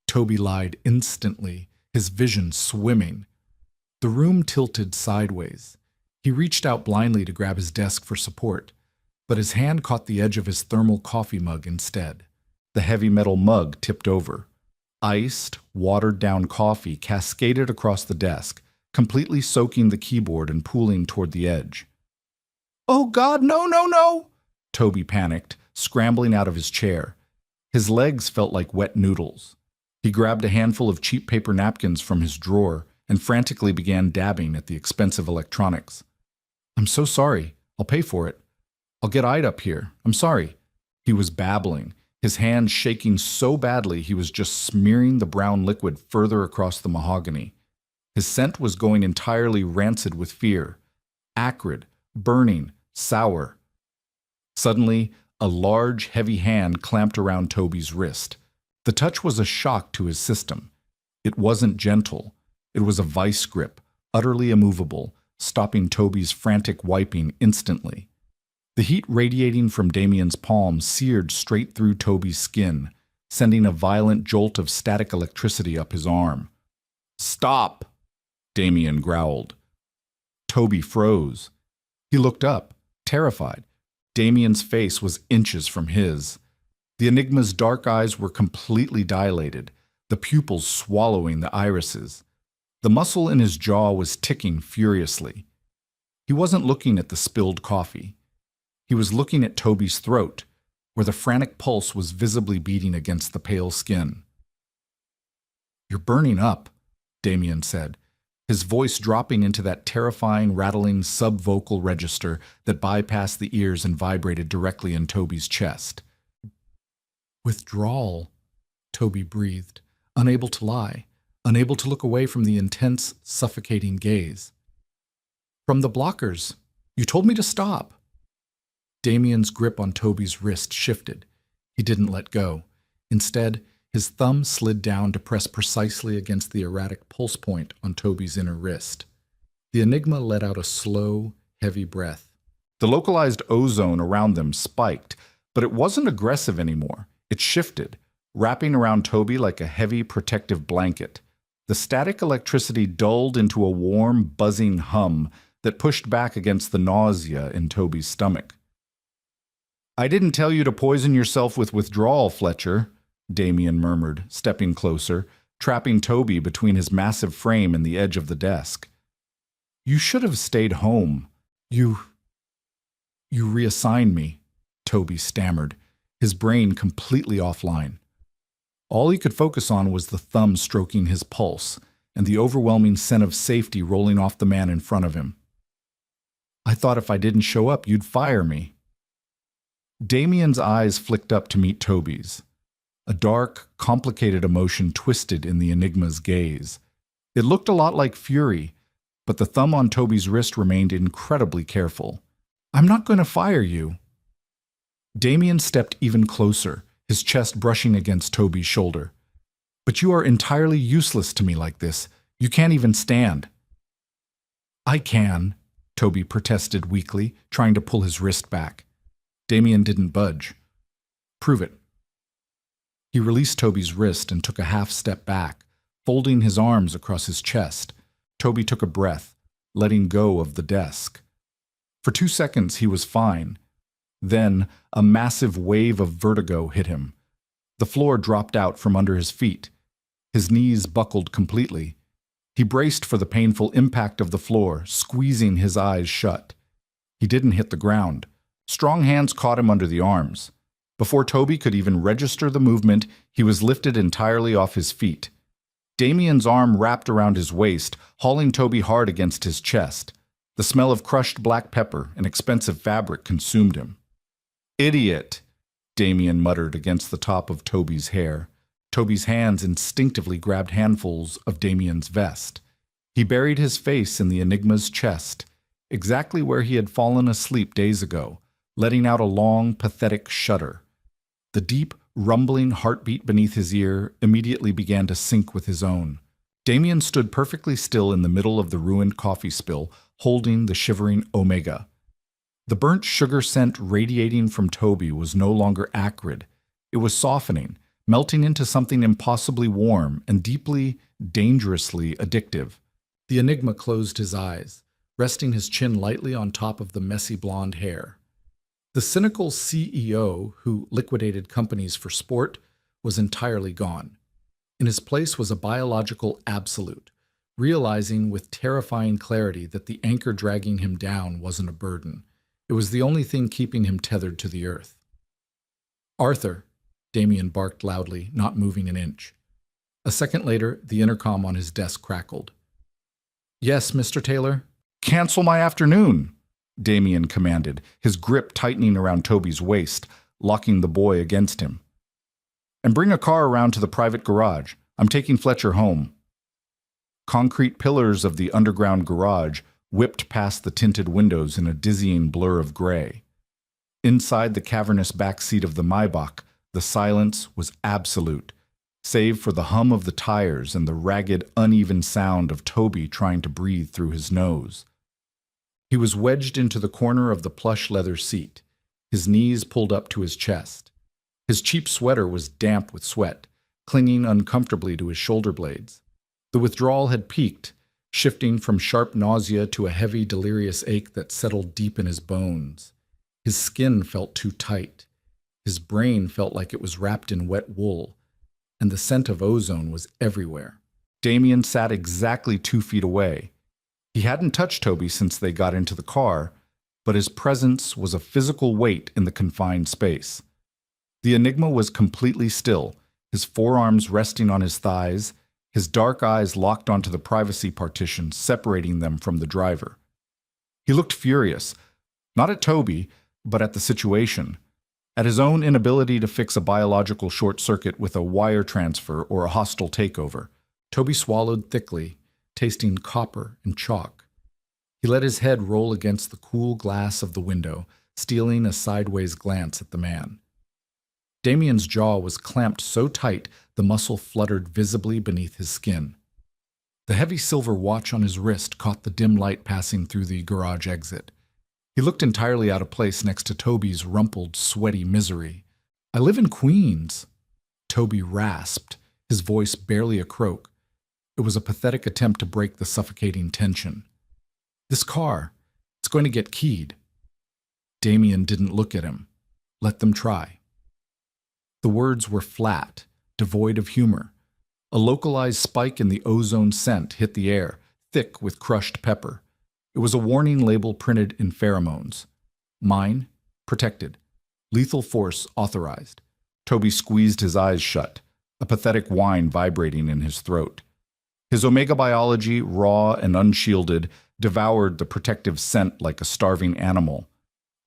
Toby lied instantly, his vision swimming. The room tilted sideways. He reached out blindly to grab his desk for support, but his hand caught the edge of his thermal coffee mug instead. The heavy metal mug tipped over. Iced, watered-down coffee cascaded across the desk, completely soaking the keyboard and pooling toward the edge. "Oh God, no, no, no!" Toby panicked, scrambling out of his chair. His legs felt like wet noodles. He grabbed a handful of cheap paper napkins from his drawer and frantically began dabbing at the expensive electronics. "I'm so sorry. I'll pay for it. I'll get Ida up here. I'm sorry." He was babbling, his hands shaking so badly he was just smearing the brown liquid further across the mahogany. His scent was going entirely rancid with fear. Acrid, burning, sour. Suddenly, a large, heavy hand clamped around Toby's wrist. The touch was a shock to his system. It wasn't gentle. It was a vice grip, utterly immovable, stopping Toby's frantic wiping instantly. The heat radiating from Damien's palm seared straight through Toby's skin, sending a violent jolt of static electricity up his arm. "Stop!" Damien growled. Toby froze. He looked up, terrified. Damien's face was inches from his. The Enigma's dark eyes were completely dilated, the pupils swallowing the irises. The muscle in his jaw was ticking furiously. He wasn't looking at the spilled coffee. He was looking at Toby's throat, where the frantic pulse was visibly beating against the pale skin. "You're burning up," Damien said, his voice dropping into that terrifying, rattling sub-vocal register that bypassed the ears and vibrated directly in Toby's chest. "Withdrawal," Toby breathed, unable to lie, unable to look away from the intense, suffocating gaze. "From the blockers. You told me to stop." Damien's grip on Toby's wrist shifted. He didn't let go. Instead, his thumb slid down to press precisely against the erratic pulse point on Toby's inner wrist. The Enigma let out a slow, heavy breath. The localized ozone around them spiked, but it wasn't aggressive anymore. It shifted, wrapping around Toby like a heavy protective blanket. The static electricity dulled into a warm, buzzing hum that pushed back against the nausea in Toby's stomach. "I didn't tell you to poison yourself with withdrawal, Fletcher," Damien murmured, stepping closer, trapping Toby between his massive frame and the edge of the desk. "You should have stayed home. You reassigned me," Toby stammered, his brain completely offline. All he could focus on was the thumb stroking his pulse and the overwhelming sense of safety rolling off the man in front of him. "I thought if I didn't show up, you'd fire me." Damien's eyes flicked up to meet Toby's. A dark, complicated emotion twisted in the Enigma's gaze. It looked a lot like fury, but the thumb on Toby's wrist remained incredibly careful. "I'm not going to fire you." Damien stepped even closer, his chest brushing against Toby's shoulder. "But you are entirely useless to me like this. You can't even stand." "I can," Toby protested weakly, trying to pull his wrist back. Damien didn't budge. "Prove it." He released Toby's wrist and took a half step back, folding his arms across his chest. Toby took a breath, letting go of the desk. For 2 seconds he was fine. Then a massive wave of vertigo hit him. The floor dropped out from under his feet. His knees buckled completely. He braced for the painful impact of the floor, squeezing his eyes shut. He didn't hit the ground. Strong hands caught him under the arms. Before Toby could even register the movement, he was lifted entirely off his feet. Damien's arm wrapped around his waist, hauling Toby hard against his chest. The smell of crushed black pepper and expensive fabric consumed him. "Idiot," Damien muttered against the top of Toby's hair. Toby's hands instinctively grabbed handfuls of Damien's vest. He buried his face in the Enigma's chest, exactly where he had fallen asleep days ago, letting out a long, pathetic shudder. The deep, rumbling heartbeat beneath his ear immediately began to sync with his own. Damien stood perfectly still in the middle of the ruined coffee spill, holding the shivering Omega. The burnt sugar scent radiating from Toby was no longer acrid. It was softening, melting into something impossibly warm and deeply, dangerously addictive. The Enigma closed his eyes, resting his chin lightly on top of the messy blonde hair. The cynical CEO who liquidated companies for sport was entirely gone. In his place was a biological absolute, realizing with terrifying clarity that the anchor dragging him down wasn't a burden. It was the only thing keeping him tethered to the earth. "Arthur," Damien barked loudly, not moving an inch. A second later, the intercom on his desk crackled. "Yes, Mr. Taylor?" "Cancel my afternoon," Damien commanded, his grip tightening around Toby's waist, locking the boy against him. "And bring a car around to the private garage. I'm taking Fletcher home." Concrete pillars of the underground garage whipped past the tinted windows in a dizzying blur of gray. Inside the cavernous back seat of the Maybach, the silence was absolute, save for the hum of the tires and the ragged, uneven sound of Toby trying to breathe through his nose. He was wedged into the corner of the plush leather seat, his knees pulled up to his chest. His cheap sweater was damp with sweat, clinging uncomfortably to his shoulder blades. The withdrawal had peaked, shifting from sharp nausea to a heavy, delirious ache that settled deep in his bones. His skin felt too tight. His brain felt like it was wrapped in wet wool, and the scent of ozone was everywhere. Damien sat exactly 2 feet away. He hadn't touched Toby since they got into the car, but his presence was a physical weight in the confined space. The Enigma was completely still, his forearms resting on his thighs, his dark eyes locked onto the privacy partition separating them from the driver. He looked furious, not at Toby, but at the situation, at his own inability to fix a biological short circuit with a wire transfer or a hostile takeover. Toby swallowed thickly, tasting copper and chalk. He let his head roll against the cool glass of the window, stealing a sideways glance at the man. Damien's jaw was clamped so tight the muscle fluttered visibly beneath his skin. The heavy silver watch on his wrist caught the dim light passing through the garage exit. He looked entirely out of place next to Toby's rumpled, sweaty misery. "I live in Queens," Toby rasped, his voice barely a croak. It was a pathetic attempt to break the suffocating tension. "This car, it's going to get keyed." Damien didn't look at him. Let them try. The words were flat, devoid of humor. A localized spike in the ozone scent hit the air, thick with crushed pepper. It was a warning label printed in pheromones. Mine, protected. Lethal force authorized. Toby squeezed his eyes shut, a pathetic whine vibrating in his throat. His omega biology, raw and unshielded, devoured the protective scent like a starving animal.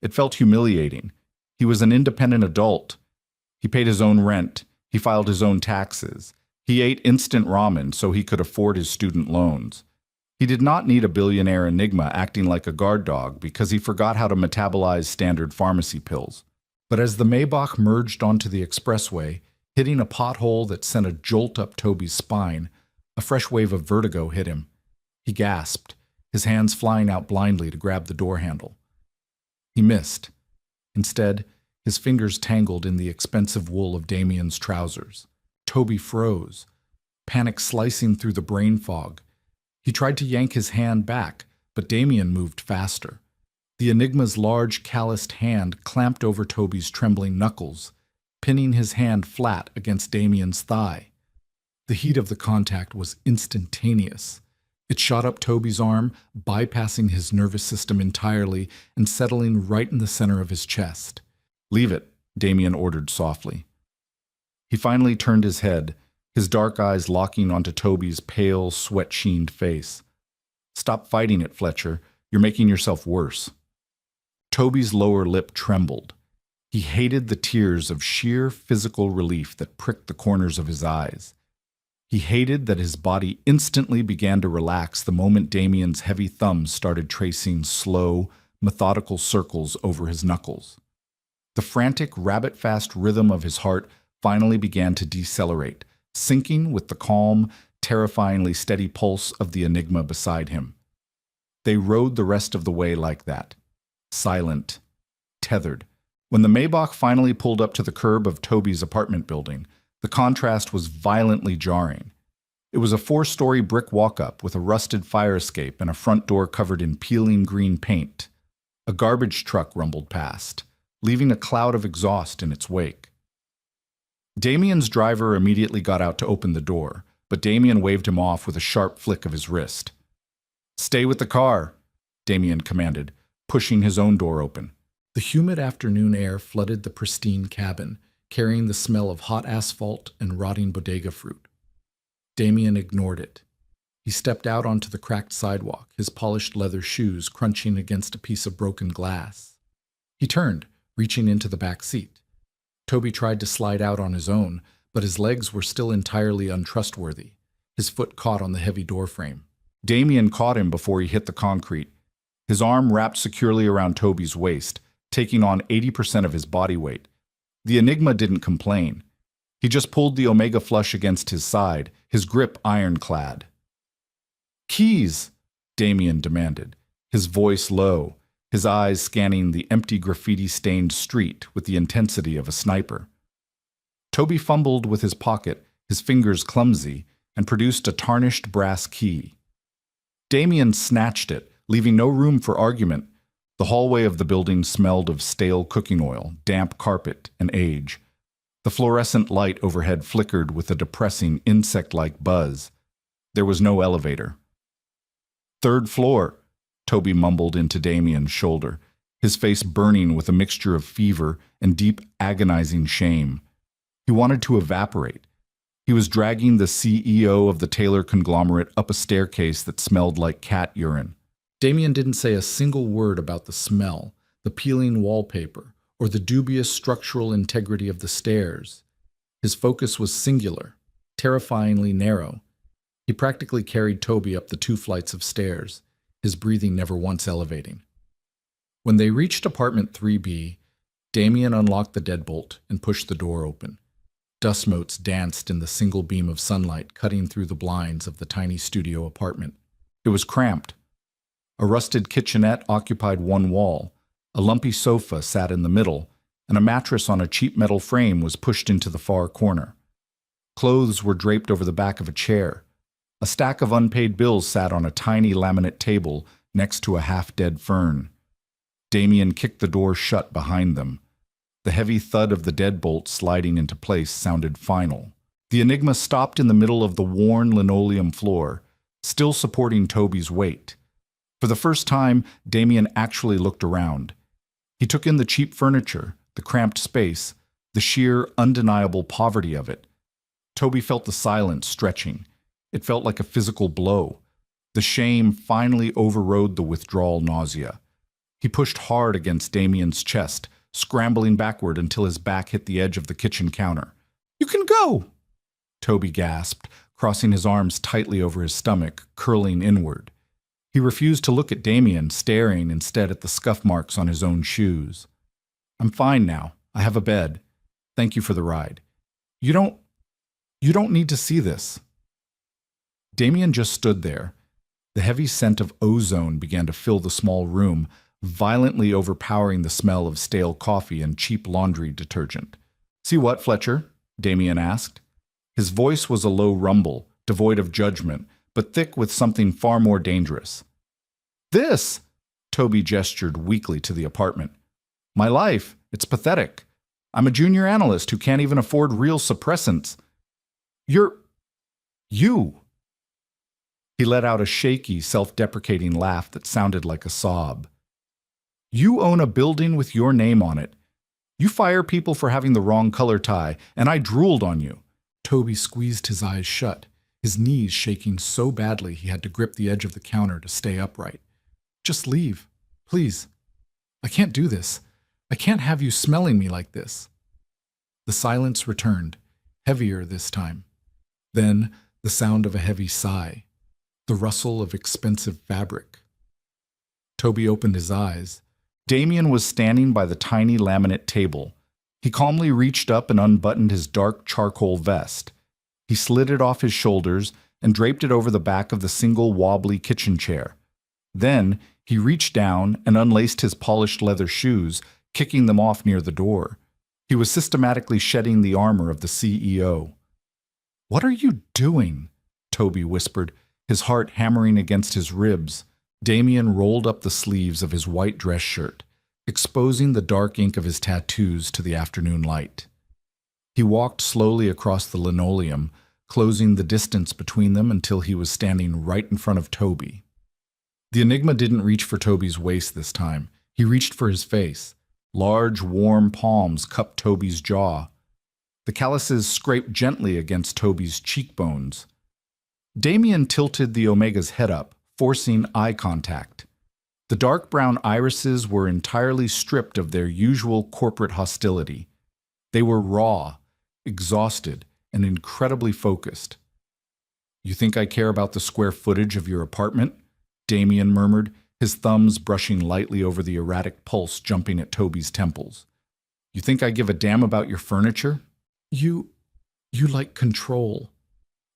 It felt humiliating. He was an independent adult. He paid his own rent. He filed his own taxes. He ate instant ramen so he could afford his student loans. He did not need a billionaire Enigma acting like a guard dog because he forgot how to metabolize standard pharmacy pills. But as the Maybach merged onto the expressway, hitting a pothole that sent a jolt up Toby's spine, a fresh wave of vertigo hit him. He gasped, his hands flying out blindly to grab the door handle. He missed. Instead, his fingers tangled in the expensive wool of Damien's trousers. Toby froze, panic slicing through the brain fog. He tried to yank his hand back, but Damien moved faster. The Enigma's large, calloused hand clamped over Toby's trembling knuckles, pinning his hand flat against Damien's thigh. The heat of the contact was instantaneous. It shot up Toby's arm, bypassing his nervous system entirely and settling right in the center of his chest. "Leave it," Damien ordered softly. He finally turned his head, his dark eyes locking onto Toby's pale, sweat-sheened face. "Stop fighting it, Fletcher. You're making yourself worse." Toby's lower lip trembled. He hated the tears of sheer physical relief that pricked the corners of his eyes. He hated that his body instantly began to relax the moment Damien's heavy thumbs started tracing slow, methodical circles over his knuckles. The frantic, rabbit-fast rhythm of his heart finally began to decelerate, syncing with the calm, terrifyingly steady pulse of the Enigma beside him. They rode the rest of the way like that, silent, tethered. When the Maybach finally pulled up to the curb of Toby's apartment building, the contrast was violently jarring. It was a 4-story brick walk-up with a rusted fire escape and a front door covered in peeling green paint. A garbage truck rumbled past, leaving a cloud of exhaust in its wake. Damien's driver immediately got out to open the door, but Damien waved him off with a sharp flick of his wrist. "Stay with the car," Damien commanded, pushing his own door open. The humid afternoon air flooded the pristine cabin, carrying the smell of hot asphalt and rotting bodega fruit. Damien ignored it. He stepped out onto the cracked sidewalk, his polished leather shoes crunching against a piece of broken glass. He turned, reaching into the back seat. Toby tried to slide out on his own, but his legs were still entirely untrustworthy. His foot caught on the heavy doorframe. Damien caught him before he hit the concrete. His arm wrapped securely around Toby's waist, taking on 80% of his body weight. The Enigma didn't complain. He just pulled the Omega flush against his side, his grip ironclad. "Keys," Damien demanded, his voice low, his eyes scanning the empty graffiti-stained street with the intensity of a sniper. Toby fumbled with his pocket, his fingers clumsy, and produced a tarnished brass key. Damien snatched it, leaving no room for argument. The hallway of the building smelled of stale cooking oil, damp carpet, and age. The fluorescent light overhead flickered with a depressing insect-like buzz. There was no elevator. "Third floor," Toby mumbled into Damien's shoulder, his face burning with a mixture of fever and deep, agonizing shame. He wanted to evaporate. He was dragging the CEO of the Taylor conglomerate up a staircase that smelled like cat urine. Damien didn't say a single word about the smell, the peeling wallpaper, or the dubious structural integrity of the stairs. His focus was singular, terrifyingly narrow. He practically carried Toby up the 2 flights of stairs, his breathing never once elevating. When they reached apartment 3B, Damien unlocked the deadbolt and pushed the door open. Dust motes danced in the single beam of sunlight cutting through the blinds of the tiny studio apartment. It was cramped. A rusted kitchenette occupied one wall, a lumpy sofa sat in the middle, and a mattress on a cheap metal frame was pushed into the far corner. Clothes were draped over the back of a chair. A stack of unpaid bills sat on a tiny laminate table next to a half-dead fern. Damien kicked the door shut behind them. The heavy thud of the deadbolt sliding into place sounded final. The Enigma stopped in the middle of the worn linoleum floor, still supporting Toby's weight. For the first time, Damien actually looked around. He took in the cheap furniture, the cramped space, the sheer, undeniable poverty of it. Toby felt the silence stretching. It felt like a physical blow. The shame finally overrode the withdrawal nausea. He pushed hard against Damien's chest, scrambling backward until his back hit the edge of the kitchen counter. "You can go!" Toby gasped, crossing his arms tightly over his stomach, curling inward. He refused to look at Damien, staring instead at the scuff marks on his own shoes. "I'm fine now. I have a bed. Thank you for the ride. You don't need to see this." Damien just stood there. The heavy scent of ozone began to fill the small room, violently overpowering the smell of stale coffee and cheap laundry detergent. "See what, Fletcher?" Damien asked. His voice was a low rumble, devoid of judgment, but thick with something far more dangerous. "This!" Toby gestured weakly to the apartment. "My life. It's pathetic. I'm a junior analyst who can't even afford real suppressants. You. He let out a shaky, self-deprecating laugh that sounded like a sob. "You own a building with your name on it. You fire people for having the wrong color tie, and I drooled on you." Toby squeezed his eyes shut, his knees shaking so badly he had to grip the edge of the counter to stay upright. "Just leave, please. I can't do this. I can't have you smelling me like this." The silence returned, heavier this time. Then the sound of a heavy sigh, the rustle of expensive fabric. Toby opened his eyes. Damien was standing by the tiny laminate table. He calmly reached up and unbuttoned his dark charcoal vest. He slid it off his shoulders and draped it over the back of the single wobbly kitchen chair. Then he reached down and unlaced his polished leather shoes, kicking them off near the door. He was systematically shedding the armor of the CEO. "What are you doing?" Toby whispered, his heart hammering against his ribs. Damien rolled up the sleeves of his white dress shirt, exposing the dark ink of his tattoos to the afternoon light. He walked slowly across the linoleum, closing the distance between them until he was standing right in front of Toby. The Enigma didn't reach for Toby's waist this time. He reached for his face. Large, warm palms cupped Toby's jaw. The calluses scraped gently against Toby's cheekbones. Damien tilted the Omega's head up, forcing eye contact. The dark brown irises were entirely stripped of their usual corporate hostility. They were raw, exhausted, and incredibly focused. "You think I care about the square footage of your apartment?" Damien murmured, his thumbs brushing lightly over the erratic pulse jumping at Toby's temples. "You think I give a damn about your furniture?" You like control,"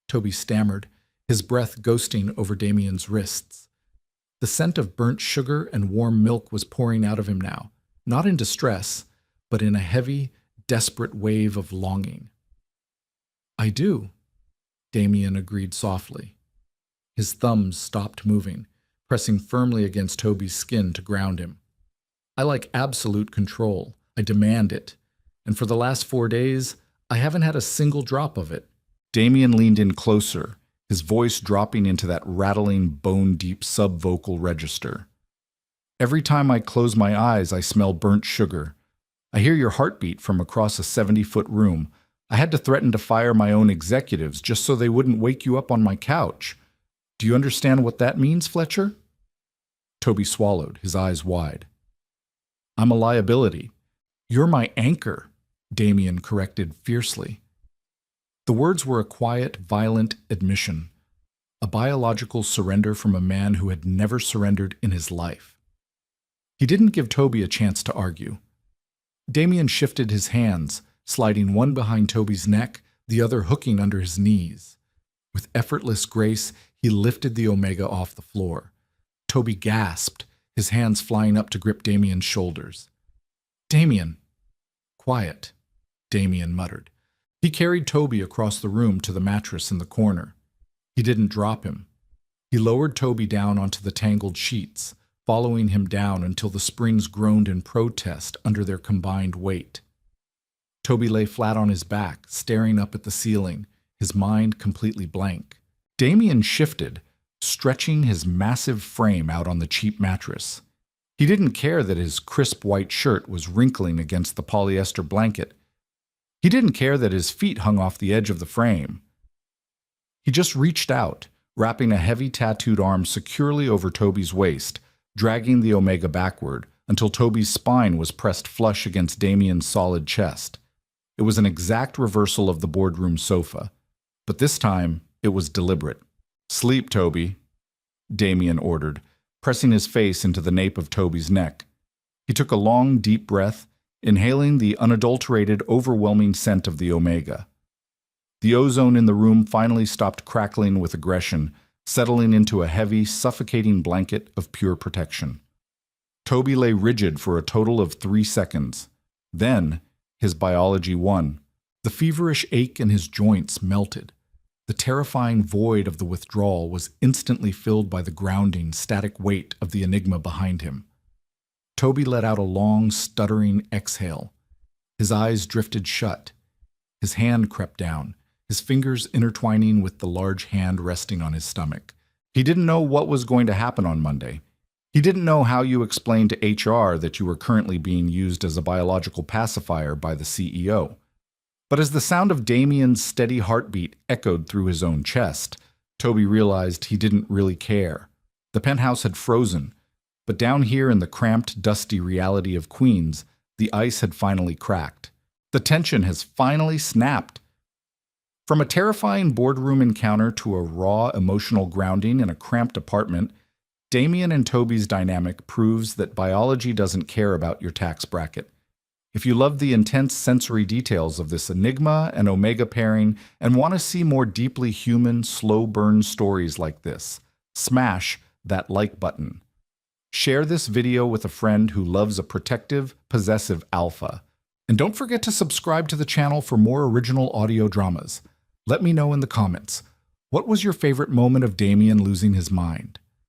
Toby stammered, his breath ghosting over Damien's wrists. The scent of burnt sugar and warm milk was pouring out of him now, not in distress, but in a heavy, desperate wave of longing. "I do," Damien agreed softly. His thumbs stopped moving, pressing firmly against Toby's skin to ground him. "I like absolute control. I demand it. And for the last 4 days, I haven't had a single drop of it." Damien leaned in closer, his voice dropping into that rattling, bone-deep sub-vocal register. "Every time I close my eyes, I smell burnt sugar. I hear your heartbeat from across a 70-foot room. I had to threaten to fire my own executives just so they wouldn't wake you up on my couch. Do you understand what that means, Fletcher?" Toby swallowed, his eyes wide. "I'm a liability. You're my anchor," Damien corrected fiercely. The words were a quiet, violent admission, a biological surrender from a man who had never surrendered in his life. He didn't give Toby a chance to argue. Damien shifted his hands, sliding one behind Toby's neck, the other hooking under his knees. With effortless grace, he lifted the Omega off the floor. Toby gasped, his hands flying up to grip Damien's shoulders. "Damien." "Quiet," Damien muttered. He carried Toby across the room to the mattress in the corner. He didn't drop him. He lowered Toby down onto the tangled sheets, following him down until the springs groaned in protest under their combined weight. Toby lay flat on his back, staring up at the ceiling, his mind completely blank. Damien shifted, stretching his massive frame out on the cheap mattress. He didn't care that his crisp white shirt was wrinkling against the polyester blanket. He didn't care that his feet hung off the edge of the frame. He just reached out, wrapping a heavy tattooed arm securely over Toby's waist, dragging the Omega backward until Toby's spine was pressed flush against Damien's solid chest. It was an exact reversal of the boardroom sofa, but this time it was deliberate. "Sleep, Toby," Damien ordered, pressing his face into the nape of Toby's neck. He took a long, deep breath, inhaling the unadulterated, overwhelming scent of the Omega. The ozone in the room finally stopped crackling with aggression, settling into a heavy, suffocating blanket of pure protection. Toby lay rigid for a total of 3 seconds. Then, his biology won. The feverish ache in his joints melted. The terrifying void of the withdrawal was instantly filled by the grounding, static weight of the Enigma behind him. Toby let out a long, stuttering exhale. His eyes drifted shut. His hand crept down, his fingers intertwining with the large hand resting on his stomach. He didn't know what was going to happen on Monday. He didn't know how you explained to HR that you were currently being used as a biological pacifier by the CEO. But as the sound of Damien's steady heartbeat echoed through his own chest, Toby realized he didn't really care. The penthouse had frozen, but down here in the cramped, dusty reality of Queens, the ice had finally cracked. The tension has finally snapped. From a terrifying boardroom encounter to a raw, emotional grounding in a cramped apartment, Damien and Toby's dynamic proves that biology doesn't care about your tax bracket. If you love the intense sensory details of this Enigma and Omega pairing and want to see more deeply human, slow-burn stories like this, smash that like button. Share this video with a friend who loves a protective, possessive alpha. And don't forget to subscribe to the channel for more original audio dramas. Let me know in the comments, what was your favorite moment of Damien losing his mind?